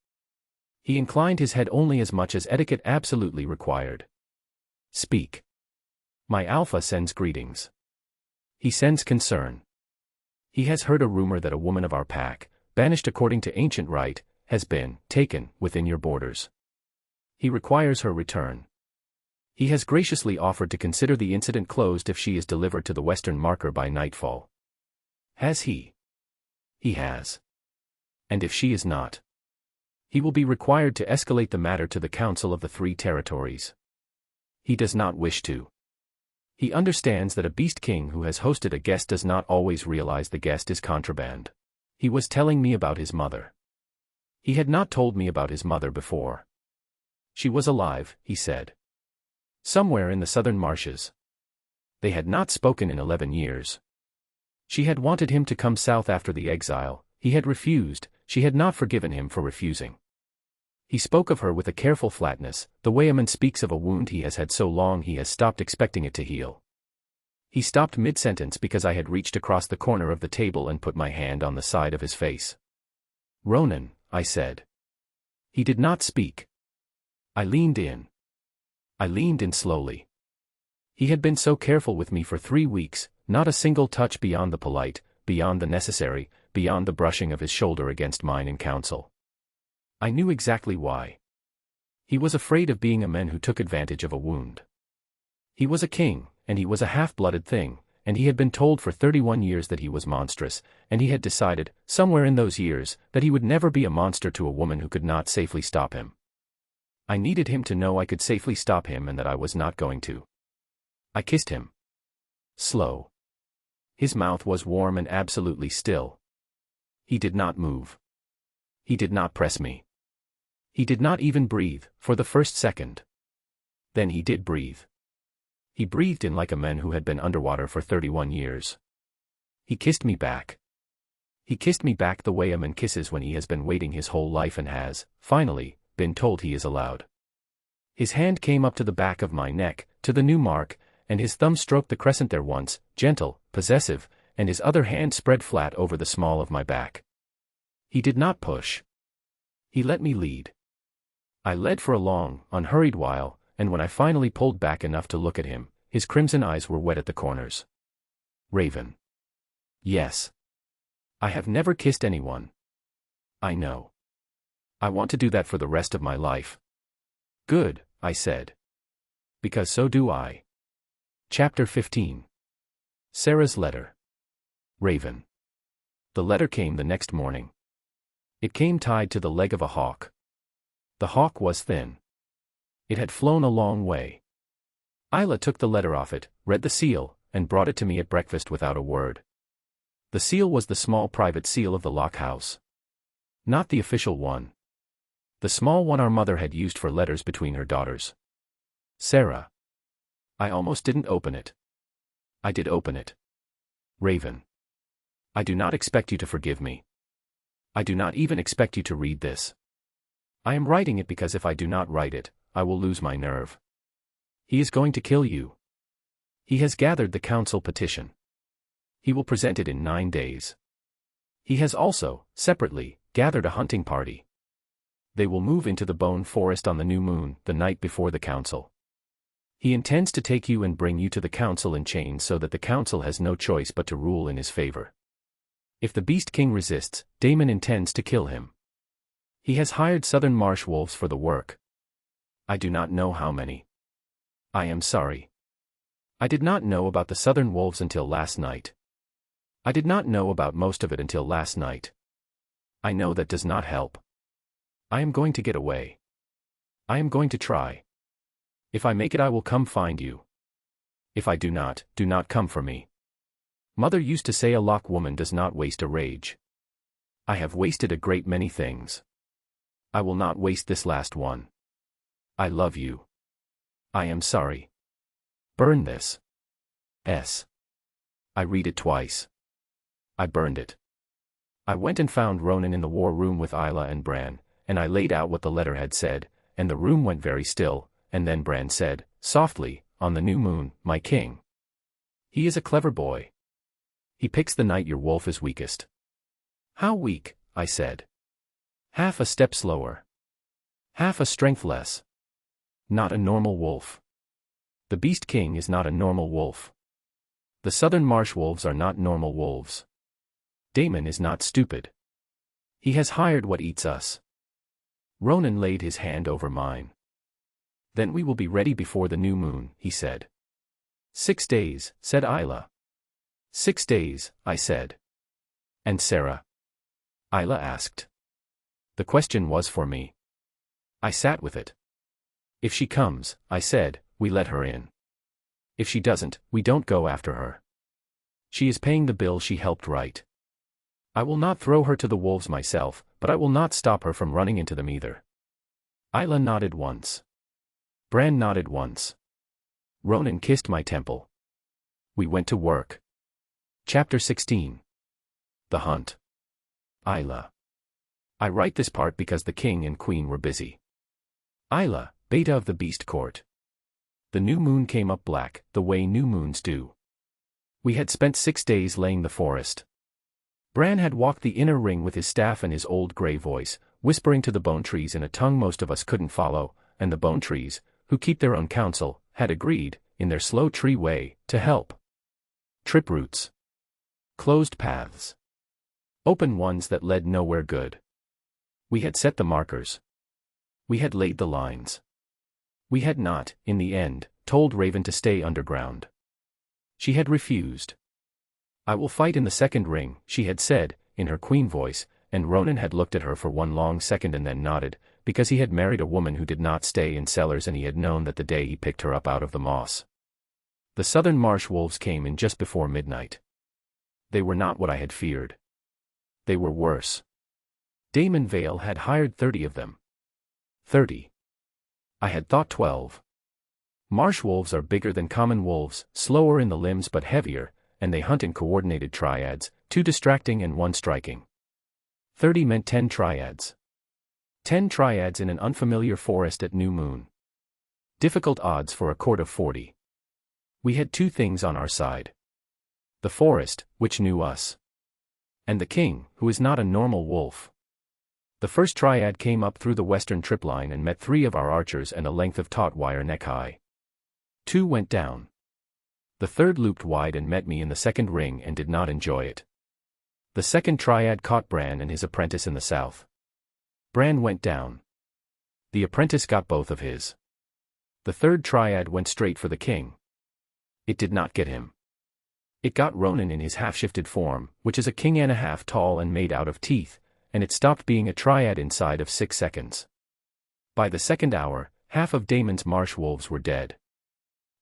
He inclined his head only as much as etiquette absolutely required. "Speak." "My Alpha sends greetings." He sends concern. He has heard a rumor that a woman of our pack, banished according to ancient rite, has been taken within your borders. He requires her return. He has graciously offered to consider the incident closed if she is delivered to the western marker by nightfall. Has he? He has. And if she is not, he will be required to escalate the matter to the Council of the 3 territories. He does not wish to. He understands that a beast king who has hosted a guest does not always realize the guest is contraband. He was telling me about his mother. He had not told me about his mother before. She was alive, he said. Somewhere in the southern marshes. They had not spoken in 11 years. She had wanted him to come south after the exile. He had refused. She had not forgiven him for refusing. He spoke of her with a careful flatness, the way a man speaks of a wound he has had so long he has stopped expecting it to heal. He stopped mid-sentence because I had reached across the corner of the table and put my hand on the side of his face. "Ronan," I said. He did not speak. I leaned in. I leaned in slowly. He had been so careful with me for 3 weeks, not a single touch beyond the polite, beyond the necessary, beyond the brushing of his shoulder against mine in council. I knew exactly why. He was afraid of being a man who took advantage of a wound. He was a king, and he was a half-blooded thing, and he had been told for 31 years that he was monstrous, and he had decided, somewhere in those years, that he would never be a monster to a woman who could not safely stop him. I needed him to know I could safely stop him and that I was not going to. I kissed him. Slow. His mouth was warm and absolutely still. He did not move. He did not press me. He did not even breathe, for the first second. Then he did breathe. He breathed in like a man who had been underwater for 31 years. He kissed me back. He kissed me back the way a man kisses when he has been waiting his whole life and has, finally, been told he is allowed. His hand came up to the back of my neck, to the new mark, and his thumb stroked the crescent there once, gentle, possessive, and his other hand spread flat over the small of my back. He did not push. He let me lead. I led for a long, unhurried while, and when I finally pulled back enough to look at him, his crimson eyes were wet at the corners. "Raven." "Yes. I have never kissed anyone." "I know. I want to do that for the rest of my life." "Good," I said. "Because so do I." Chapter 15. Sarah's letter. Raven. The letter came the next morning. It came tied to the leg of a hawk. The hawk was thin. It had flown a long way. Isla took the letter off it, read the seal, and brought it to me at breakfast without a word. The seal was the small private seal of the Lock House. Not the official one. The small one our mother had used for letters between her daughters. Sarah. I almost didn't open it. I did open it. Raven. I do not expect you to forgive me. I do not even expect you to read this. I am writing it because if I do not write it, I will lose my nerve. He is going to kill you. He has gathered the council petition. He will present it in 9 days. He has also, separately, gathered a hunting party. They will move into the Bone Forest on the new moon, the night before the council. He intends to take you and bring you to the council in chains so that the council has no choice but to rule in his favor. If the Beast King resists, Daemon intends to kill him. He has hired southern marsh wolves for the work. I do not know how many. I am sorry. I did not know about the southern wolves until last night. I did not know about most of it until last night. I know that does not help. I am going to get away. I am going to try. If I make it, I will come find you. If I do not come for me. Mother used to say a lock woman does not waste a rage. I have wasted a great many things. I will not waste this last one. I love you. I am sorry. Burn this. I read it twice. I burned it. I went and found Ronan in the war room with Isla and Bran, and I laid out what the letter had said, and the room went very still, and then Bran said, softly, on the new moon, my king. He is a clever boy. He picks the night your wolf is weakest. How weak? I said. Half a step slower. Half a strength less. Not a normal wolf. The Beast King is not a normal wolf. The southern marsh wolves are not normal wolves. Daemon is not stupid. He has hired what eats us. Ronan laid his hand over mine. Then we will be ready before the new moon, he said. 6 days, said Isla. 6 days, I said. And Sarah? Isla asked. The question was for me. I sat with it. If she comes, I said, we let her in. If she doesn't, we don't go after her. She is paying the bill she helped write. I will not throw her to the wolves myself, but I will not stop her from running into them either. Isla nodded once. Bran nodded once. Ronan kissed my temple. We went to work. Chapter 16. The Hunt. Isla. I write this part because the king and queen were busy. Isla, beta of the beast court. The new moon came up black, the way new moons do. We had spent 6 days laying the forest. Bran had walked the inner ring with his staff and his old grey voice, whispering to the bone trees in a tongue most of us couldn't follow, and the bone trees, who keep their own counsel, had agreed, in their slow tree way, to help. Trip routes. Closed paths. Open ones that led nowhere good. We had set the markers. We had laid the lines. We had not, in the end, told Raven to stay underground. She had refused. I will fight in the second ring, she had said, in her queen voice, and Ronan had looked at her for one long second and then nodded, because he had married a woman who did not stay in cellars and he had known that the day he picked her up out of the moss. The southern marsh wolves came in just before midnight. They were not what I had feared. They were worse. Daemon Vale had hired 30 of them. 30. I had thought 12. Marsh wolves are bigger than common wolves, slower in the limbs but heavier, and they hunt in coordinated triads, 2 distracting and 1 striking. 30 meant 10 triads. 10 triads in an unfamiliar forest at new moon. Difficult odds for a court of 40. We had 2 things on our side. The forest, which knew us. And the king, who is not a normal wolf. The first triad came up through the western tripline and met 3 of our archers and a length of taut wire neck-high. 2 went down. The third looped wide and met me in the second ring and did not enjoy it. The second triad caught Bran and his apprentice in the south. Bran went down. The apprentice got both of his. The third triad went straight for the king. It did not get him. It got Ronan in his half-shifted form, which is a king and a half tall and made out of teeth, and it stopped being a triad inside of 6 seconds. By the second hour, half of Daemon's marsh wolves were dead.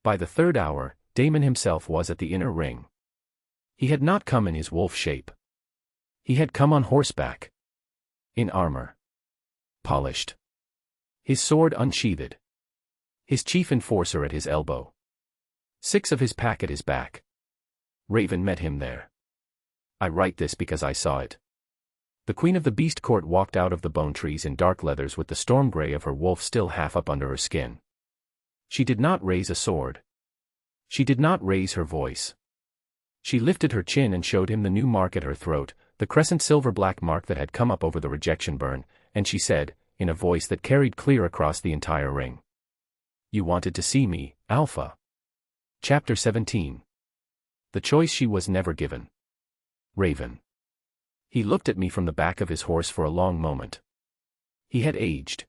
By the third hour, Daemon himself was at the inner ring. He had not come in his wolf shape. He had come on horseback. In armor. Polished. His sword unsheathed. His chief enforcer at his elbow. 6 of his pack at his back. Raven met him there. I write this because I saw it. The queen of the beast court walked out of the bone trees in dark leathers with the storm gray of her wolf still half up under her skin. She did not raise a sword. She did not raise her voice. She lifted her chin and showed him the new mark at her throat, the crescent silver-black mark that had come up over the rejection burn, and she said, in a voice that carried clear across the entire ring. You wanted to see me, Alpha. Chapter 17. The choice she was never given. Raven. He looked at me from the back of his horse for a long moment. He had aged.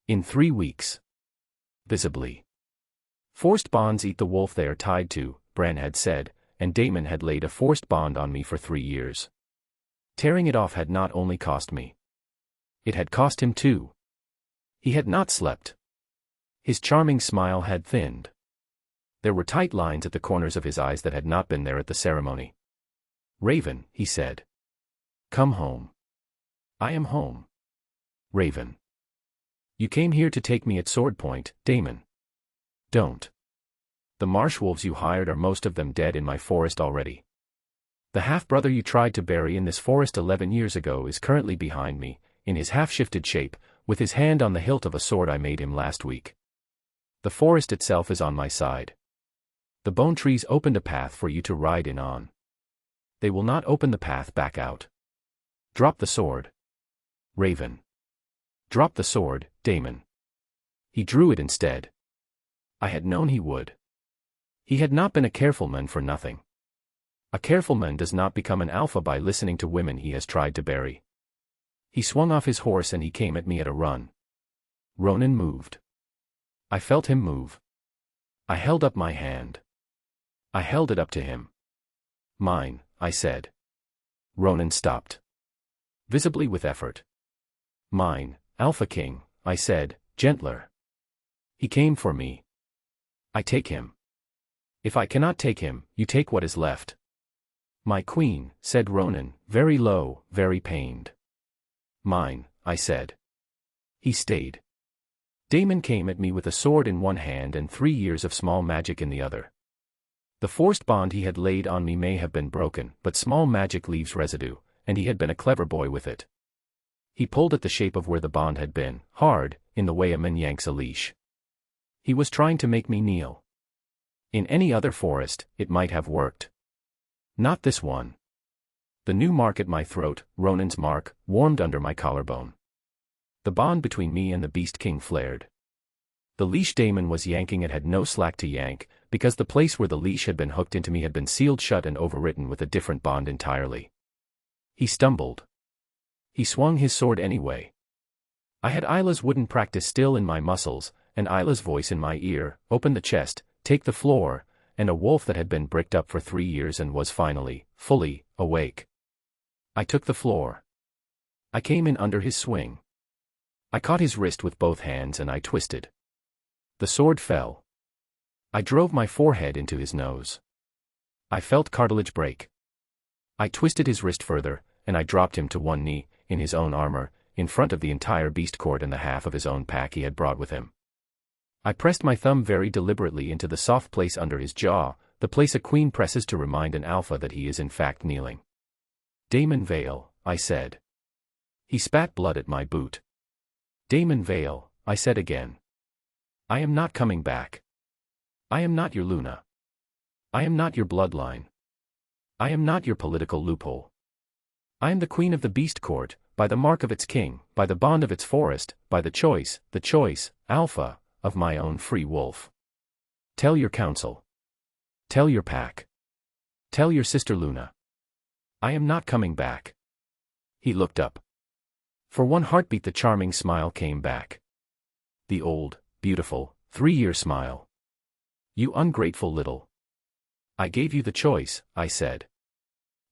In 3 weeks. Visibly. Forced bonds eat the wolf they are tied to, Bran had said, and Daemon had laid a forced bond on me for 3 years. Tearing it off had not only cost me. It had cost him too. He had not slept. His charming smile had thinned. There were tight lines at the corners of his eyes that had not been there at the ceremony. "Raven," he said. "Come home." "I am home." "Raven. You came here to take me at sword point, Daemon. Don't. The marsh wolves you hired are most of them dead in my forest already. The half-brother you tried to bury in this forest 11 years ago is currently behind me, in his half-shifted shape, with his hand on the hilt of a sword I made him last week. The forest itself is on my side. The bone trees opened a path for you to ride in on. They will not open the path back out. Drop the sword. Raven. Drop the sword, Daemon." He drew it instead. I had known he would. He had not been a careful man for nothing. A careful man does not become an alpha by listening to women he has tried to bury. He swung off his horse and he came at me at a run. Ronan moved. I felt him move. I held up my hand. I held it up to him. "Mine," I said. Ronan stopped. Visibly with effort. "Mine, Alpha King," I said, gentler. He came for me. I take him. If I cannot take him, you take what is left. "My queen," said Ronan, very low, very pained. "Mine," I said. He stayed. Daemon came at me with a sword in one hand and 3 years of small magic in the other. The forced bond he had laid on me may have been broken, but small magic leaves residue, and he had been a clever boy with it. He pulled at the shape of where the bond had been, hard, in the way a man yanks a leash. He was trying to make me kneel. In any other forest, it might have worked. Not this one. The new mark at my throat, Ronan's mark, warmed under my collarbone. The bond between me and the Beast King flared. The leash Daemon was yanking it had no slack to yank, because the place where the leash had been hooked into me had been sealed shut and overwritten with a different bond entirely. He stumbled. He swung his sword anyway. I had Isla's wooden practice still in my muscles, and Isla's voice in my ear, "Open the chest, take the floor," and a wolf that had been bricked up for 3 years and was finally, fully, awake. I took the floor. I came in under his swing. I caught his wrist with both hands and I twisted. The sword fell. I drove my forehead into his nose. I felt cartilage break. I twisted his wrist further, and I dropped him to one knee, in his own armor, in front of the entire beast court and the half of his own pack he had brought with him. I pressed my thumb very deliberately into the soft place under his jaw, the place a queen presses to remind an alpha that he is in fact kneeling. "Daemon Vale," I said. He spat blood at my boot. "Daemon Vale," I said again. "I am not coming back. I am not your Luna. I am not your bloodline. I am not your political loophole. I am the queen of the beast court, by the mark of its king, by the bond of its forest, by the choice, Alpha, of my own free wolf. Tell your council. Tell your pack. Tell your sister Luna. I am not coming back." He looked up. For one heartbeat the charming smile came back. The old, beautiful, 3-year smile. "You ungrateful little. I gave you the choice," I said.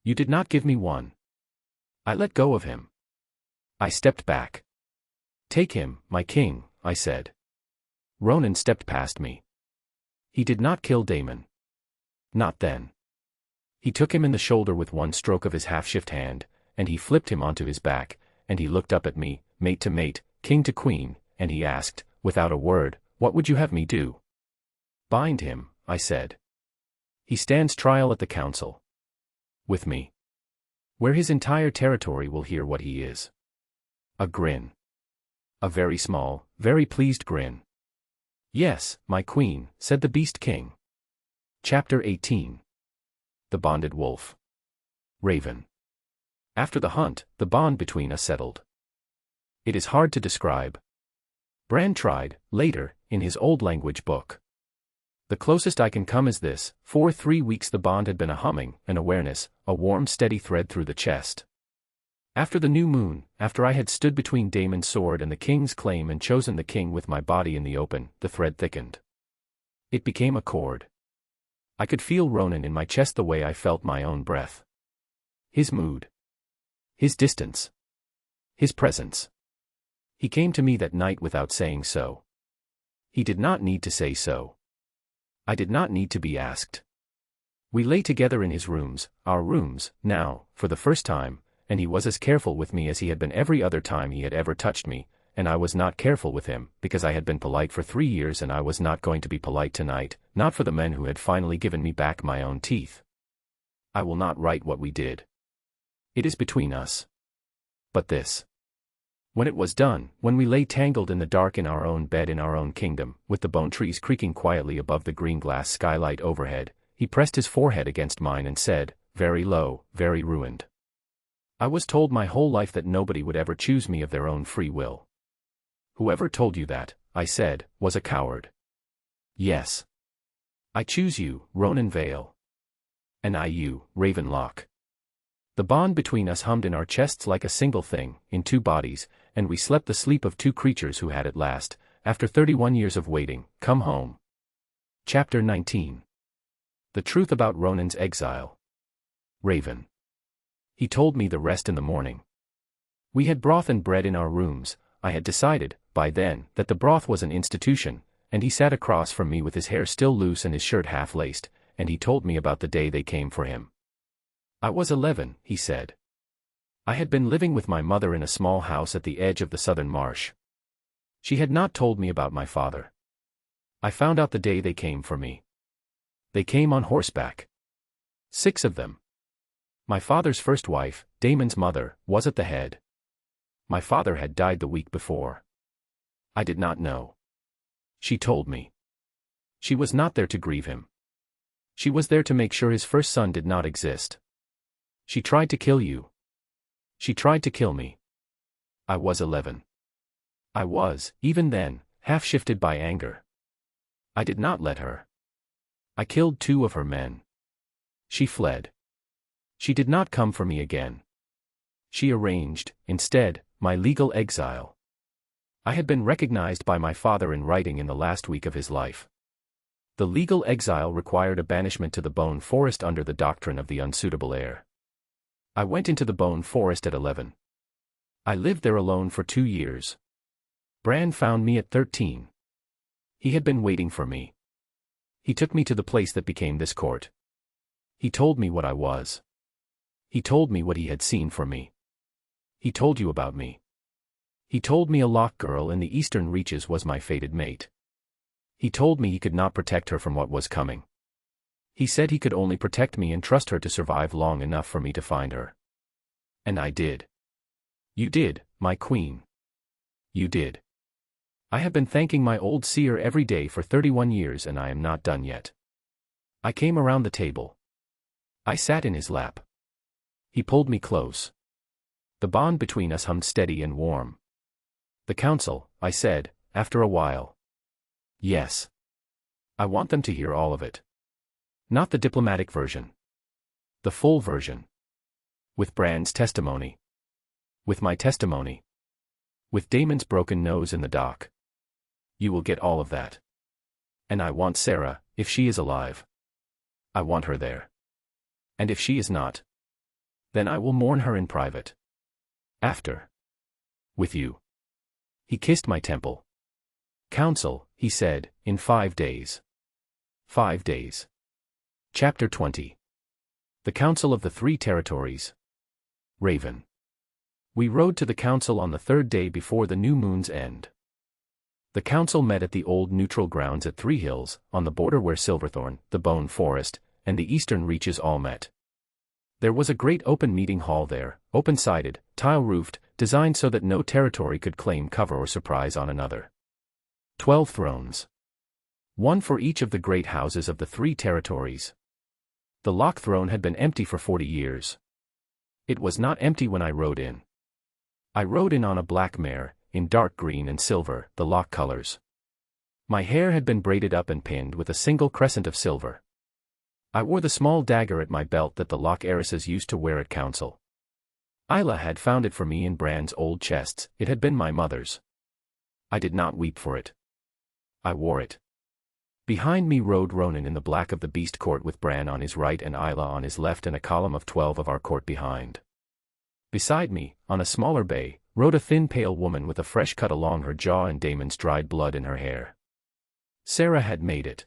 "You did not give me one." I let go of him. I stepped back. "Take him, my king," I said. Ronan stepped past me. He did not kill Daemon. Not then. He took him in the shoulder with one stroke of his half-shift hand, and he flipped him onto his back, and he looked up at me, mate to mate, king to queen, and he asked, without a word, "What would you have me do?" "Bind him," I said. "He stands trial at the council. With me. Where his entire territory will hear what he is." A grin. A very small, very pleased grin. "Yes, my queen," said the Beast King. Chapter 18. The Bonded Wolf. Raven. After the hunt, the bond between us settled. It is hard to describe. Bran tried, later, in his old language book. The closest I can come is this: for 3 weeks the bond had been a humming, an awareness, a warm steady thread through the chest. After the new moon, after I had stood between Daemon's sword and the king's claim and chosen the king with my body in the open, the thread thickened. It became a cord. I could feel Ronan in my chest the way I felt my own breath. His mood. His distance. His presence. He came to me that night without saying so. He did not need to say so. I did not need to be asked. We lay together in his rooms, our rooms, now, for the first time, and he was as careful with me as he had been every other time he had ever touched me, and I was not careful with him, because I had been polite for 3 years and I was not going to be polite tonight, not for the men who had finally given me back my own teeth. I will not write what we did. It is between us. But this. When it was done, when we lay tangled in the dark in our own bed in our own kingdom, with the bone trees creaking quietly above the green glass skylight overhead, he pressed his forehead against mine and said, very low, very ruined. I was told my whole life that nobody would ever choose me of their own free will. Whoever told you that, I said, was a coward. Yes. I choose you, Ronan Vale. And I you, Raven Locke. The bond between us hummed in our chests like a single thing, in 2 bodies, and we slept the sleep of 2 creatures who had at last, after 31 years of waiting, come home. Chapter 19. The truth about Ronan's exile. Raven. He told me the rest in the morning. We had broth and bread in our rooms. I had decided, by then, that the broth was an institution, and he sat across from me with his hair still loose and his shirt half-laced, and he told me about the day they came for him. I was 11, he said. I had been living with my mother in a small house at the edge of the southern marsh. She had not told me about my father. I found out the day they came for me. They came on horseback. 6 of them. My father's first wife, Damon's mother, was at the head. My father had died the week before. I did not know. She told me. She was not there to grieve him. She was there to make sure his first son did not exist. She tried to kill you. She tried to kill me. I was 11. I was, even then, half-shifted by anger. I did not let her. I killed 2 of her men. She fled. She did not come for me again. She arranged, instead, my legal exile. I had been recognized by my father in writing in the last week of his life. The legal exile required a banishment to the Bone Forest under the doctrine of the unsuitable heir. I went into the Bone Forest at 11. I lived there alone for 2 years. Bran found me at 13. He had been waiting for me. He took me to the place that became this court. He told me what I was. He told me what he had seen for me. He told you about me. He told me a Locke girl in the eastern reaches was my fated mate. He told me he could not protect her from what was coming. He said he could only protect me and trust her to survive long enough for me to find her. And I did. You did, my queen. You did. I have been thanking my old seer every day for 31 years and I am not done yet. I came around the table. I sat in his lap. He pulled me close. The bond between us hummed steady and warm. The council, I said, after a while. Yes. I want them to hear all of it. Not the diplomatic version. The full version. With Bran's testimony. With my testimony. With Damon's broken nose in the dock. You will get all of that. And I want Sarah, if she is alive. I want her there. And if she is not, then I will mourn her in private. After. With you. He kissed my temple. Council, he said, in 5 days. 5 days. Chapter 20. The Council of the 3 Territories. Raven. We rode to the council on the 3rd day before the new moon's end. The council met at the old neutral grounds at 3 Hills, on the border where Silverthorn, the Bone Forest, and the eastern reaches all met. There was a great open meeting hall there, open-sided, tile-roofed, designed so that no territory could claim cover or surprise on another. 12 thrones. 1 for each of the great houses of the 3 territories. The Locke throne had been empty for 40 years. It was not empty when I rode in. I rode in on a black mare, in dark green and silver, the Locke colors. My hair had been braided up and pinned with a single crescent of silver. I wore the small dagger at my belt that the Locke heiresses used to wear at council. Isla had found it for me in Bran's old chests. It had been my mother's. I did not weep for it. I wore it. Behind me rode Ronan in the black of the beast court with Bran on his right and Isla on his left and a column of 12 of our court behind. Beside me, on a smaller bay, rode a thin pale woman with a fresh cut along her jaw and Daemon's dried blood in her hair. Sarah had made it.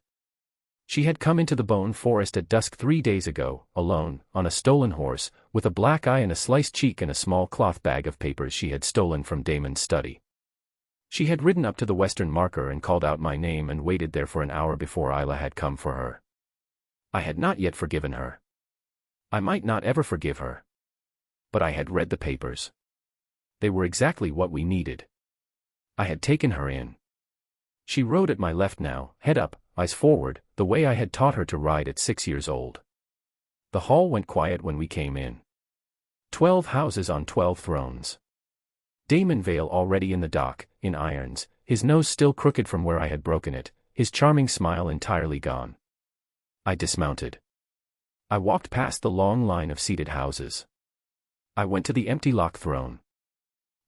She had come into the Bone Forest at dusk 3 days ago, alone, on a stolen horse, with a black eye and a sliced cheek and a small cloth bag of papers she had stolen from Daemon's study. She had ridden up to the western marker and called out my name and waited there for an hour before Isla had come for her. I had not yet forgiven her. I might not ever forgive her. But I had read the papers. They were exactly what we needed. I had taken her in. She rode at my left now, head up, eyes forward, the way I had taught her to ride at 6 years old. The hall went quiet when we came in. 12 houses on 12 thrones. Daemon Vale already in the dock, in irons, his nose still crooked from where I had broken it, his charming smile entirely gone. I dismounted. I walked past the long line of seated houses. I went to the empty lock throne.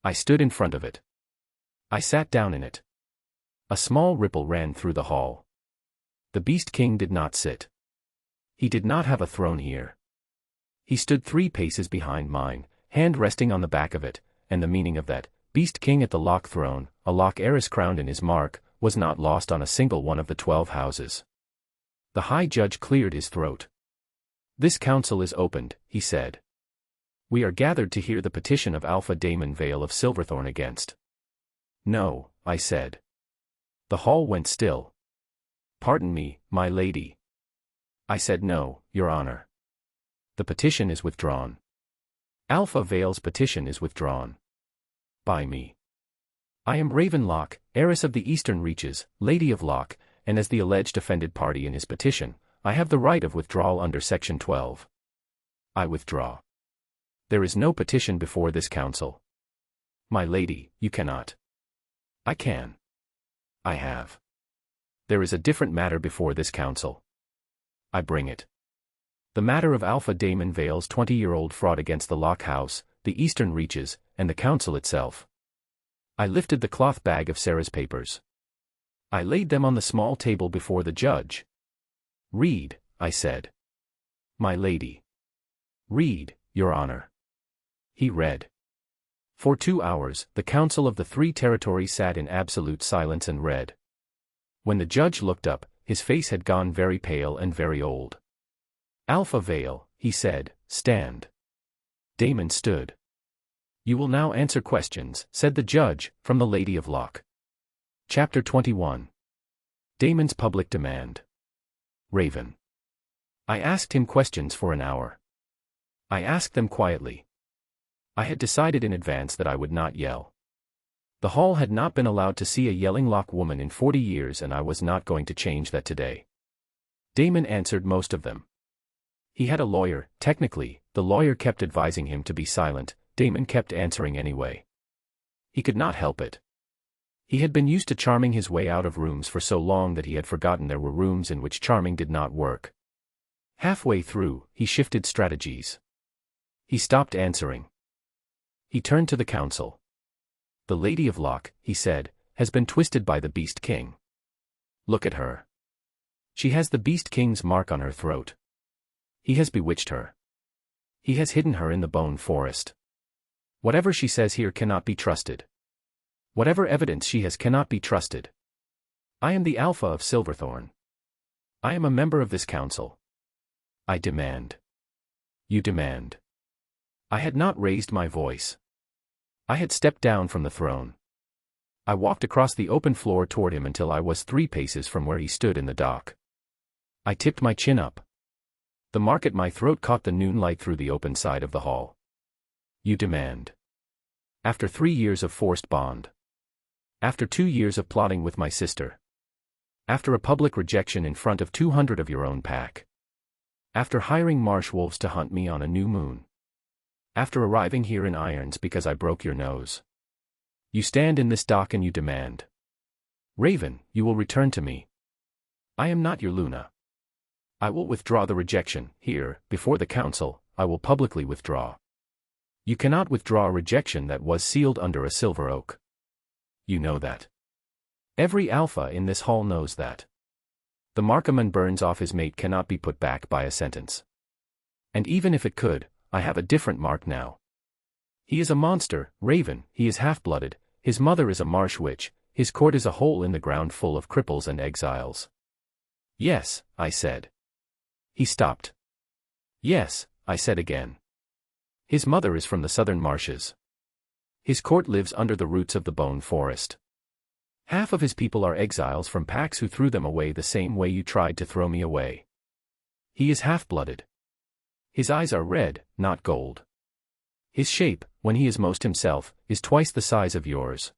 I stood in front of it. I sat down in it. A small ripple ran through the hall. The Beast King did not sit. He did not have a throne here. He stood 3 paces behind mine, hand resting on the back of it, and the meaning of that, Beast King at the lock throne, a lock heiress crowned in his mark, was not lost on a single one of the 12 houses. The High Judge cleared his throat. "This council is opened," he said. "We are gathered to hear the petition of Alpha Daemon Vale of Silverthorn against." "No," I said. The hall went still. "Pardon me, my lady." I said, "No, Your Honor. The petition is withdrawn. Alpha Vale's petition is withdrawn. By me. I am Raven Locke, heiress of the Eastern Reaches, Lady of Locke, and as the alleged offended party in his petition, I have the right of withdrawal under Section 12. I withdraw. There is no petition before this council. My lady, you cannot. I can. I have. There is a different matter before this council. I bring it. The matter of Alpha Daemon Vale's 20-year-old fraud against the Locke House, the Eastern Reaches, and the council itself. I lifted the cloth bag of Sarah's papers. I laid them on the small table before the judge. "Read," I said. "My lady." "Read, Your Honor." He read. For 2 hours, the council of the 3 territories sat in absolute silence and read. When the judge looked up, his face had gone very pale and very old. "Alpha Vale," he said, "stand." Daemon stood. "You will now answer questions," said the judge, from the Lady of Locke. Chapter 21. Daemon's public demand. Raven. I asked him questions for an hour. I asked them quietly. I had decided in advance that I would not yell. The hall had not been allowed to see a yelling Locke woman in 40 years and I was not going to change that today. Daemon answered most of them. He had a lawyer, technically, the lawyer kept advising him to be silent, Daemon kept answering anyway. He could not help it. He had been used to charming his way out of rooms for so long that he had forgotten there were rooms in which charming did not work. Halfway through, he shifted strategies. He stopped answering. He turned to the council. "The Lady of Locke," he said, "has been twisted by the Beast King. Look at her. She has the Beast King's mark on her throat. He has bewitched her. He has hidden her in the Bone Forest. Whatever she says here cannot be trusted. Whatever evidence she has cannot be trusted. I am the Alpha of Silverthorn. I am a member of this council. I demand. You demand." I had not raised my voice. I had stepped down from the throne. I walked across the open floor toward him until I was 3 paces from where he stood in the dock. I tipped my chin up. The mark at my throat caught the noon light through the open side of the hall. You demand. After 3 years of forced bond. After 2 years of plotting with my sister. After a public rejection in front of 200 of your own pack. After hiring marsh wolves to hunt me on a new moon. After arriving here in irons because I broke your nose. You stand in this dock and you demand. Raven, you will return to me. I am not your Luna. I will withdraw the rejection, here, before the council, I will publicly withdraw. You cannot withdraw a rejection that was sealed under a silver oak. You know that. Every alpha in this hall knows that. The mark a man burns off his mate cannot be put back by a sentence. And even if it could, I have a different mark now. He is a monster, Raven, he is half-blooded, his mother is a marsh witch, his court is a hole in the ground full of cripples and exiles. Yes, I said. He stopped. Yes, I said again. His mother is from the southern marshes. His court lives under the roots of the bone forest. Half of his people are exiles from packs who threw them away the same way you tried to throw me away. He is half-blooded. His eyes are red, not gold. His shape, when he is most himself, is twice the size of yours.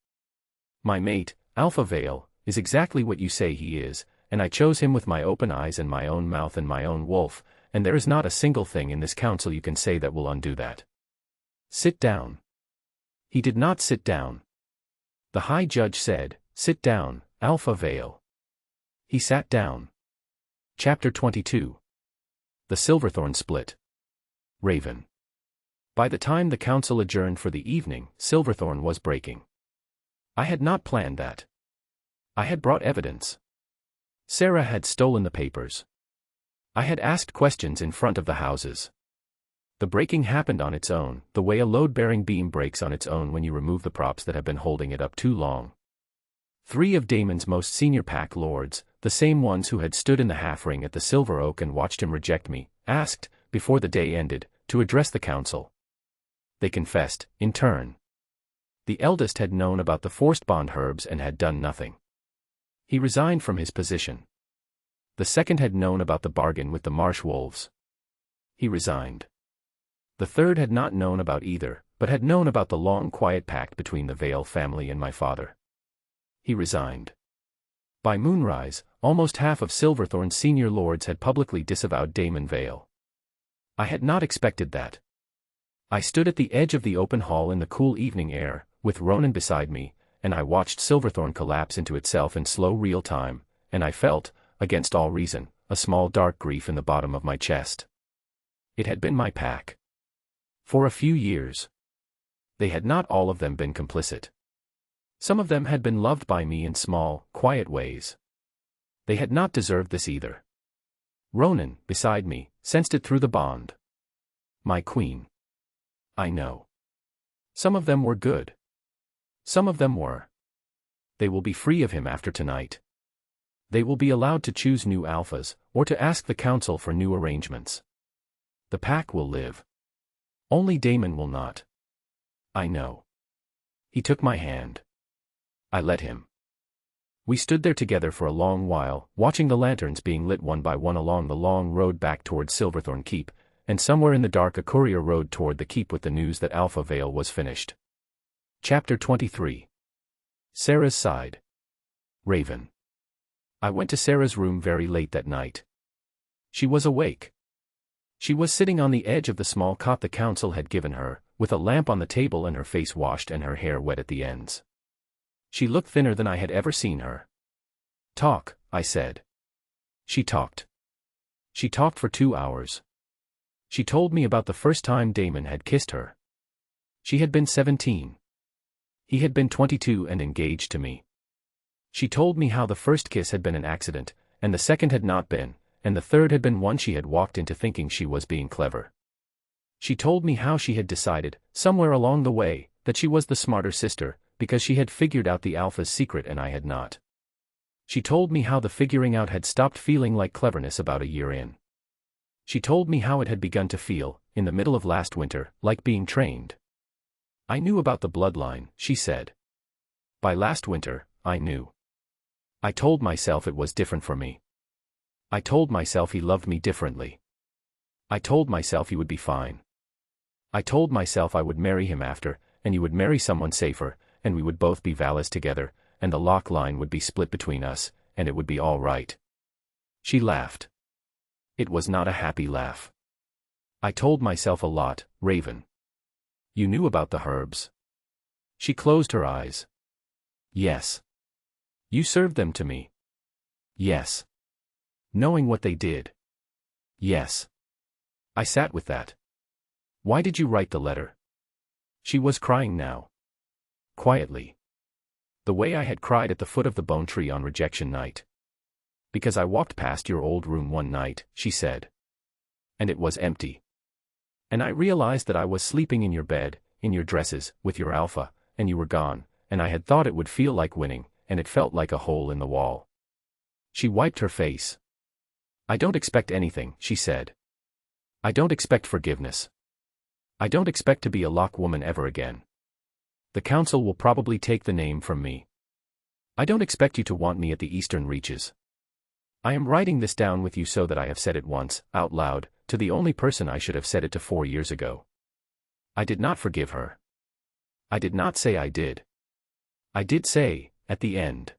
My mate, Alpha Vale, is exactly what you say he is, and I chose him with my open eyes and my own mouth and my own wolf, and there is not a single thing in this council you can say that will undo that. Sit down. He did not sit down. The High Judge said, "Sit down, Alpha Vale." He sat down. Chapter 22. The Silverthorn Split. Raven. By the time the council adjourned for the evening, Silverthorn was breaking. I had not planned that. I had brought evidence. Sarah had stolen the papers. I had asked questions in front of the houses. The breaking happened on its own, the way a load-bearing beam breaks on its own when you remove the props that have been holding it up too long. 3 of Daemon's most senior pack lords, the same ones who had stood in the half-ring at the Silver Oak and watched him reject me, asked, before the day ended, to address the council. They confessed, in turn. The eldest had known about the forced bond herbs and had done nothing. He resigned from his position. The second had known about the bargain with the marsh wolves. He resigned. The third had not known about either, but had known about the long quiet pact between the Vale family and my father. He resigned. By moonrise, almost half of Silverthorn's senior lords had publicly disavowed Daemon Vale. I had not expected that. I stood at the edge of the open hall in the cool evening air, with Ronan beside me, and I watched Silverthorn collapse into itself in slow real time, and I felt, against all reason, a small dark grief in the bottom of my chest. It had been my pack. For a few years. They had not all of them been complicit. Some of them had been loved by me in small, quiet ways. They had not deserved this either. Ronan, beside me, sensed it through the bond. My queen. I know. Some of them were good. Some of them were. They will be free of him after tonight. They will be allowed to choose new alphas, or to ask the council for new arrangements. The pack will live. Only Daemon will not. I know. He took my hand. I let him. We stood there together for a long while, watching the lanterns being lit one by one along the long road back toward Silverthorn Keep, and somewhere in the dark a courier rode toward the keep with the news that Alpha Vale was finished. Chapter 23. Sarah's Side. Raven. I went to Sarah's room very late that night. She was awake. She was sitting on the edge of the small cot the council had given her, with a lamp on the table and her face washed and her hair wet at the ends. She looked thinner than I had ever seen her. "Talk," I said. She talked. She talked for 2 hours. She told me about the first time Daemon had kissed her. She had been 17. He had been 22 and engaged to me. She told me how the first kiss had been an accident, and the second had not been, and the third had been one she had walked into thinking she was being clever. She told me how she had decided, somewhere along the way, that she was the smarter sister, because she had figured out the alpha's secret and I had not. She told me how the figuring out had stopped feeling like cleverness about a year in. She told me how it had begun to feel, in the middle of last winter, like being trained. I knew about the bloodline, she said. By last winter, I knew. I told myself it was different for me. I told myself he loved me differently. I told myself he would be fine. I told myself I would marry him after, and he would marry someone safer, and we would both be Valis together, and the lock line would be split between us, and it would be all right. She laughed. It was not a happy laugh. I told myself a lot, Raven. You knew about the herbs. She closed her eyes. Yes. You served them to me. Yes. Knowing what they did. Yes. I sat with that. Why did you write the letter? She was crying now. Quietly. The way I had cried at the foot of the bone tree on rejection night. Because I walked past your old room one night, she said. And it was empty. And I realized that I was sleeping in your bed, in your dresses, with your Alpha, and you were gone, and I had thought it would feel like winning, and it felt like a hole in the wall. She wiped her face. I don't expect anything, she said. I don't expect forgiveness. I don't expect to be a Locke woman ever again. The council will probably take the name from me. I don't expect you to want me at the Eastern Reaches. I am writing this down with you so that I have said it once, out loud, to the only person I should have said it to 4 years ago. I did not forgive her. I did not say I did. I did say, at the end.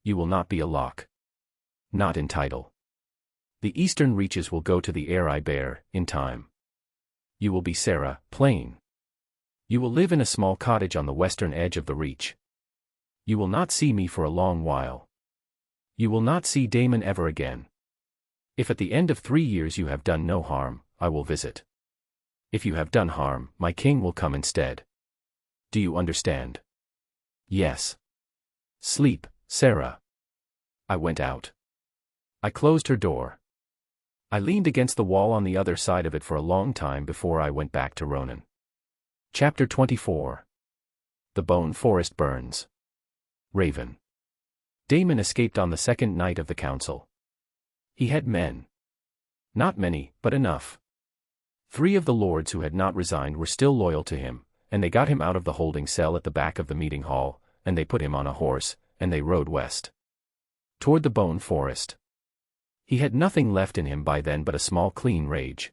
You will not be a Locke. Not in title. The Eastern Reaches will go to the heir I bear, in time. You will be Sarah, plain. You will live in a small cottage on the western edge of the Reach. You will not see me for a long while. You will not see Daemon ever again. If at the end of 3 years you have done no harm, I will visit. If you have done harm, my king will come instead. Do you understand? Yes. Sleep, Sarah. I went out. I closed her door. I leaned against the wall on the other side of it for a long time before I went back to Ronan. Chapter 24. The Bone Forest Burns. Raven. Daemon escaped on the second night of the council. He had men. Not many, but enough. 3 of the lords who had not resigned were still loyal to him, and they got him out of the holding cell at the back of the meeting hall, and they put him on a horse, and they rode west. Toward the Bone Forest. He had nothing left in him by then but a small clean rage.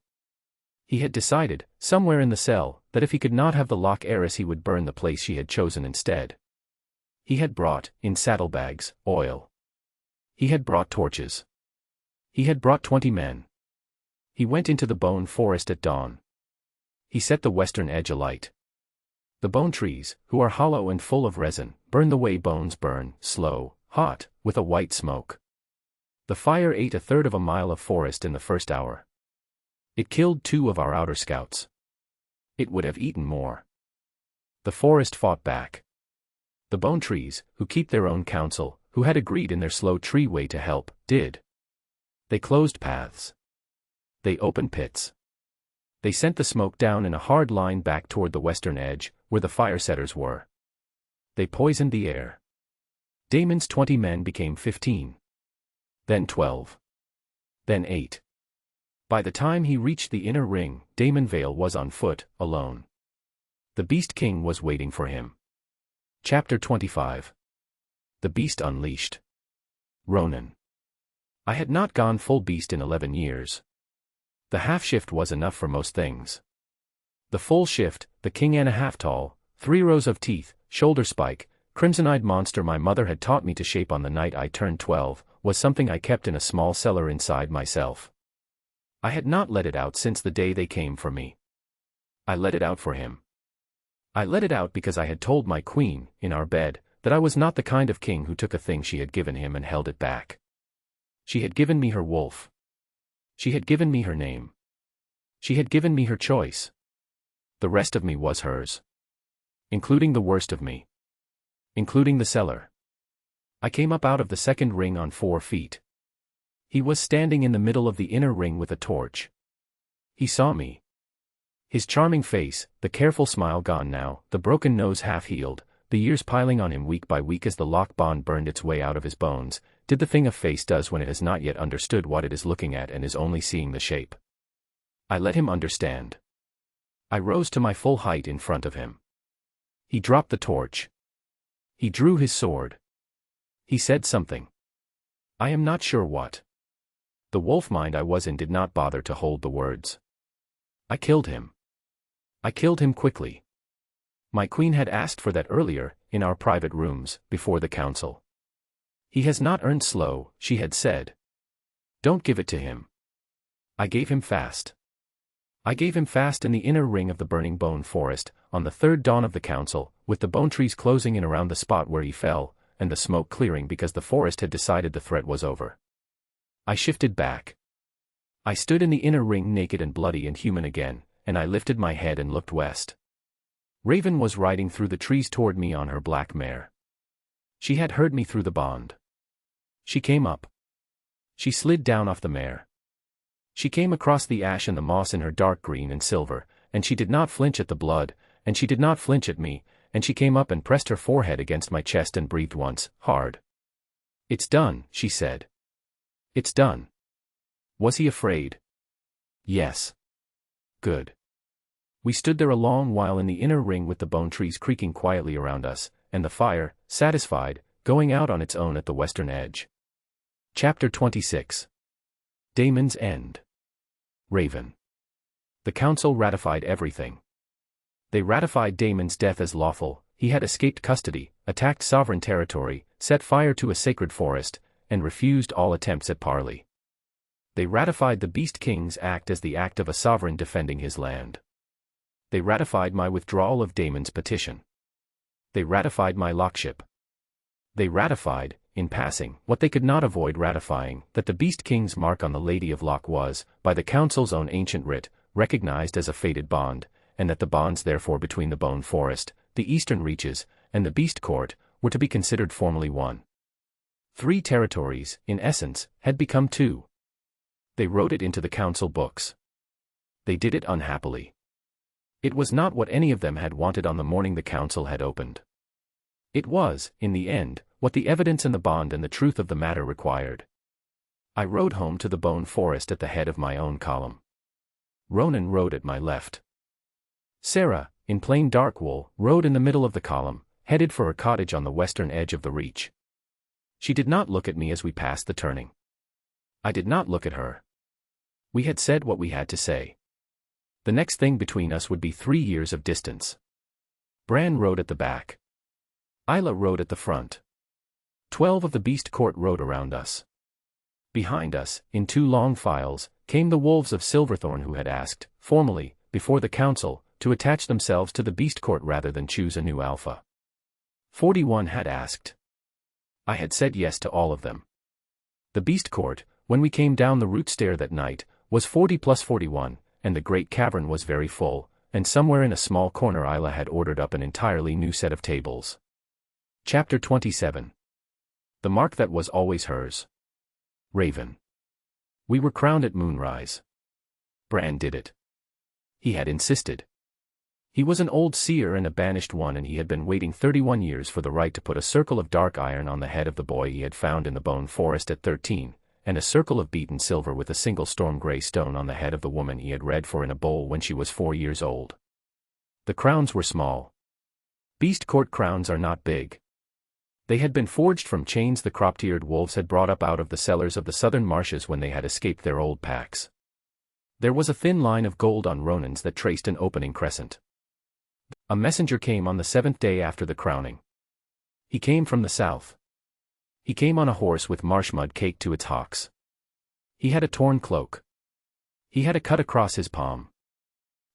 He had decided, somewhere in the cell, that if he could not have the Locke heiress he would burn the place she had chosen instead. He had brought, in saddlebags, oil. He had brought torches. He had brought 20 men. He went into the Bone Forest at dawn. He set the western edge alight. The bone trees, who are hollow and full of resin, burn the way bones burn, slow, hot, with a white smoke. The fire ate 1/3 of a mile of forest in the first hour. It killed 2 of our outer scouts. It would have eaten more. The forest fought back. The bone trees, who keep their own counsel, who had agreed in their slow tree way to help, did. They closed paths. They opened pits. They sent the smoke down in a hard line back toward the western edge, where the fire setters were. They poisoned the air. Daemon's 20 men became 15. Then 12. Then 8. By the time he reached the inner ring, Daemon Vale was on foot, alone. The Beast King was waiting for him. Chapter 25. The Beast Unleashed. Ronan. I had not gone full beast in 11 years. The half shift was enough for most things. The full shift, the king and a half tall, 3 rows of teeth, shoulder spike, crimson-eyed monster my mother had taught me to shape on the night I turned 12, was something I kept in a small cellar inside myself. I had not let it out since the day they came for me. I let it out for him. I let it out because I had told my queen, in our bed, that I was not the kind of king who took a thing she had given him and held it back. She had given me her wolf. She had given me her name. She had given me her choice. The rest of me was hers. Including the worst of me. Including the cellar. I came up out of the second ring on 4 feet. He was standing in the middle of the inner ring with a torch. He saw me. His charming face, the careful smile gone now, the broken nose half healed, the years piling on him week by week as the Locke bond burned its way out of his bones, did the thing a face does when it has not yet understood what it is looking at and is only seeing the shape. I let him understand. I rose to my full height in front of him. He dropped the torch. He drew his sword. He said something. I am not sure what. The wolf mind I was in did not bother to hold the words. I killed him. I killed him quickly. My queen had asked for that earlier, in our private rooms, before the council. He has not earned slow, she had said. Don't give it to him. I gave him fast. I gave him fast in the inner ring of the burning bone forest, on the 3rd dawn of the council, with the bone trees closing in around the spot where he fell, and the smoke clearing because the forest had decided the threat was over. I shifted back. I stood in the inner ring naked and bloody and human again, and I lifted my head and looked west. Raven was riding through the trees toward me on her black mare. She had heard me through the bond. She came up. She slid down off the mare. She came across the ash and the moss in her dark green and silver, and she did not flinch at the blood, and she did not flinch at me, and she came up and pressed her forehead against my chest and breathed once, hard. "It's done," she said. "It's done." Was he afraid? Yes. Good. We stood there a long while in the inner ring with the bone trees creaking quietly around us, and the fire, satisfied, going out on its own at the western edge. Chapter 26. Daemon's End. Raven. The council ratified everything. They ratified Daemon's death as lawful. He had escaped custody, attacked sovereign territory, set fire to a sacred forest, and refused all attempts at parley. They ratified the Beast King's act as the act of a sovereign defending his land. They ratified my withdrawal of Daemon's petition. They ratified my lockship. They ratified, in passing, what they could not avoid ratifying, that the Beast King's mark on the Lady of Locke was, by the Council's own ancient writ, recognized as a fated bond, and that the bonds therefore between the Bone Forest, the Eastern Reaches, and the Beast Court, were to be considered formally one. 3 territories, in essence, had become 2. They wrote it into the Council books. They did it unhappily. It was not what any of them had wanted on the morning the Council had opened. It was, in the end, what the evidence and the bond and the truth of the matter required. I rode home to the Bone Forest at the head of my own column. Ronan rode at my left. Sarah, in plain dark wool, rode in the middle of the column, headed for her cottage on the western edge of the reach. She did not look at me as we passed the turning. I did not look at her. We had said what we had to say. The next thing between us would be 3 years of distance. Bran rode at the back. Isla rode at the front. 12 of the Beast Court rode around us. Behind us, in 2 long files, came the wolves of Silverthorn who had asked, formally, before the Council, to attach themselves to the Beast Court rather than choose a new alpha. 41 had asked. I had said yes to all of them. The Beast Court, when we came down the route stair that night, was 40 plus 41, and the great cavern was very full, and somewhere in a small corner Isla had ordered up an entirely new set of tables. Chapter 27. The mark that was always hers. Raven. We were crowned at moonrise. Bran did it. He had insisted. He was an old seer and a banished one, and he had been waiting 31 years for the right to put a circle of dark iron on the head of the boy he had found in the Bone Forest at 13, and a circle of beaten silver with a single storm grey stone on the head of the woman he had read for in a bowl when she was 4 years old. The crowns were small. Beast Court crowns are not big. They had been forged from chains the crop-eared wolves had brought up out of the cellars of the southern marshes when they had escaped their old packs. There was a thin line of gold on Ronan's that traced an opening crescent. A messenger came on the 7th day after the crowning. He came from the south. He came on a horse with marsh mud caked to its hocks. He had a torn cloak. He had a cut across his palm.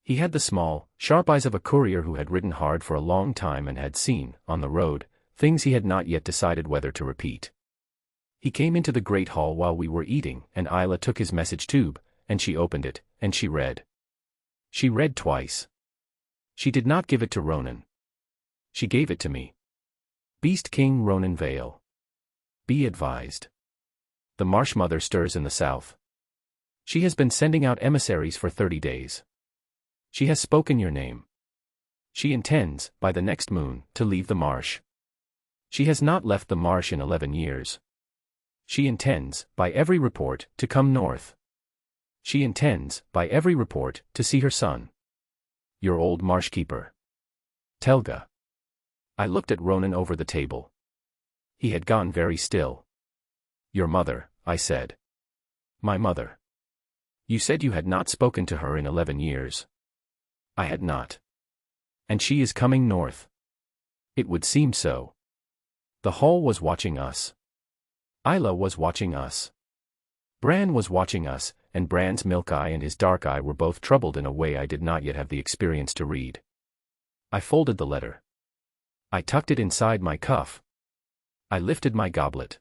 He had the small, sharp eyes of a courier who had ridden hard for a long time and had seen, on the road, things he had not yet decided whether to repeat. He came into the great hall while we were eating, and Isla took his message tube, and she opened it, and she read. She read twice. She did not give it to Ronan. She gave it to me. Beast King Ronan Vale. Be advised. The Marsh Mother stirs in the south. She has been sending out emissaries for 30 days. She has spoken your name. She intends, by the next moon, to leave the marsh. She has not left the marsh in 11 years. She intends, by every report, to come north. She intends, by every report, to see her son. Your old marsh keeper. Telga. I looked at Ronan over the table. He had gone very still. Your mother, I said. My mother. You said you had not spoken to her in 11 years. I had not. And she is coming north. It would seem so. The hall was watching us. Isla was watching us. Bran was watching us, and Bran's milk eye and his dark eye were both troubled in a way I did not yet have the experience to read. I folded the letter. I tucked it inside my cuff. I lifted my goblet.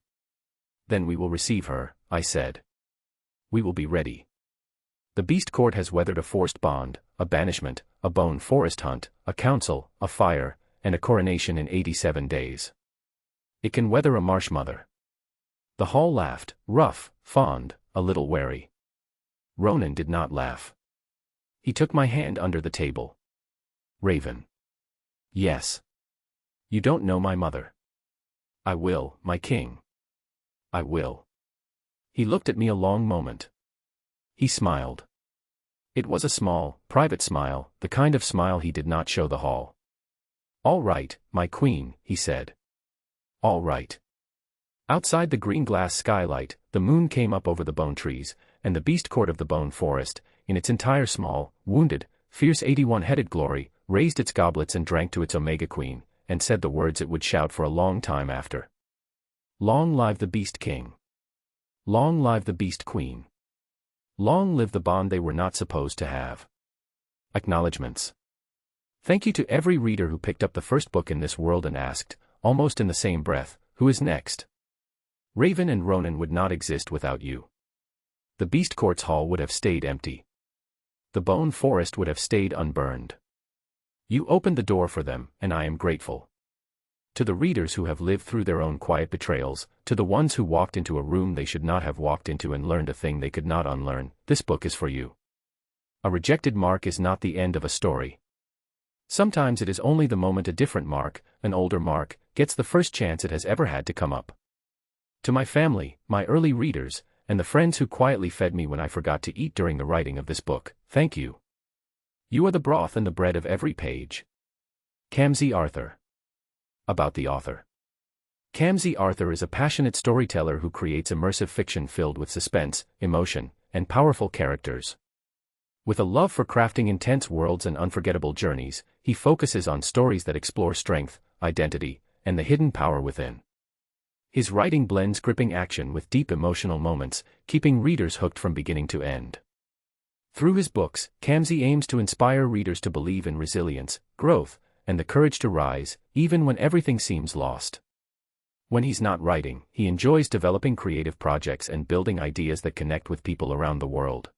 Then we will receive her, I said. We will be ready. The Beast Court has weathered a forced bond, a banishment, a Bone Forest hunt, a council, a fire, and a coronation in 87 days. It can weather a Marsh Mother. The hall laughed, rough, fond, a little wary. Ronan did not laugh. He took my hand under the table. Raven. Yes. You don't know my mother. I will, my king. I will. He looked at me a long moment. He smiled. It was a small, private smile, the kind of smile he did not show the hall. All right, my queen, he said. All right. Outside the green glass skylight, the moon came up over the bone trees, and the beast court of the bone forest, in its entire small, wounded, fierce 81-headed glory, raised its goblets and drank to its Omega Queen, and said the words it would shout for a long time after. Long live the Beast King. Long live the Beast Queen. Long live the bond they were not supposed to have. Acknowledgements. Thank you to every reader who picked up the first book in this world and asked, almost in the same breath, who is next? Raven and Ronan would not exist without you. The Beast Court's hall would have stayed empty. The Bone Forest would have stayed unburned. You opened the door for them, and I am grateful. To the readers who have lived through their own quiet betrayals, to the ones who walked into a room they should not have walked into and learned a thing they could not unlearn, this book is for you. A rejected mark is not the end of a story. Sometimes it is only the moment a different mark, an older mark, gets the first chance it has ever had to come up. To my family, my early readers, and the friends who quietly fed me when I forgot to eat during the writing of this book, thank you. You are the broth and the bread of every page. Kamsi Arthur. About the author. Kamsi Arthur is a passionate storyteller who creates immersive fiction filled with suspense, emotion, and powerful characters. With a love for crafting intense worlds and unforgettable journeys, he focuses on stories that explore strength, identity, and the hidden power within. His writing blends gripping action with deep emotional moments, keeping readers hooked from beginning to end. Through his books, Kamsi aims to inspire readers to believe in resilience, growth, and the courage to rise, even when everything seems lost. When he's not writing, he enjoys developing creative projects and building ideas that connect with people around the world.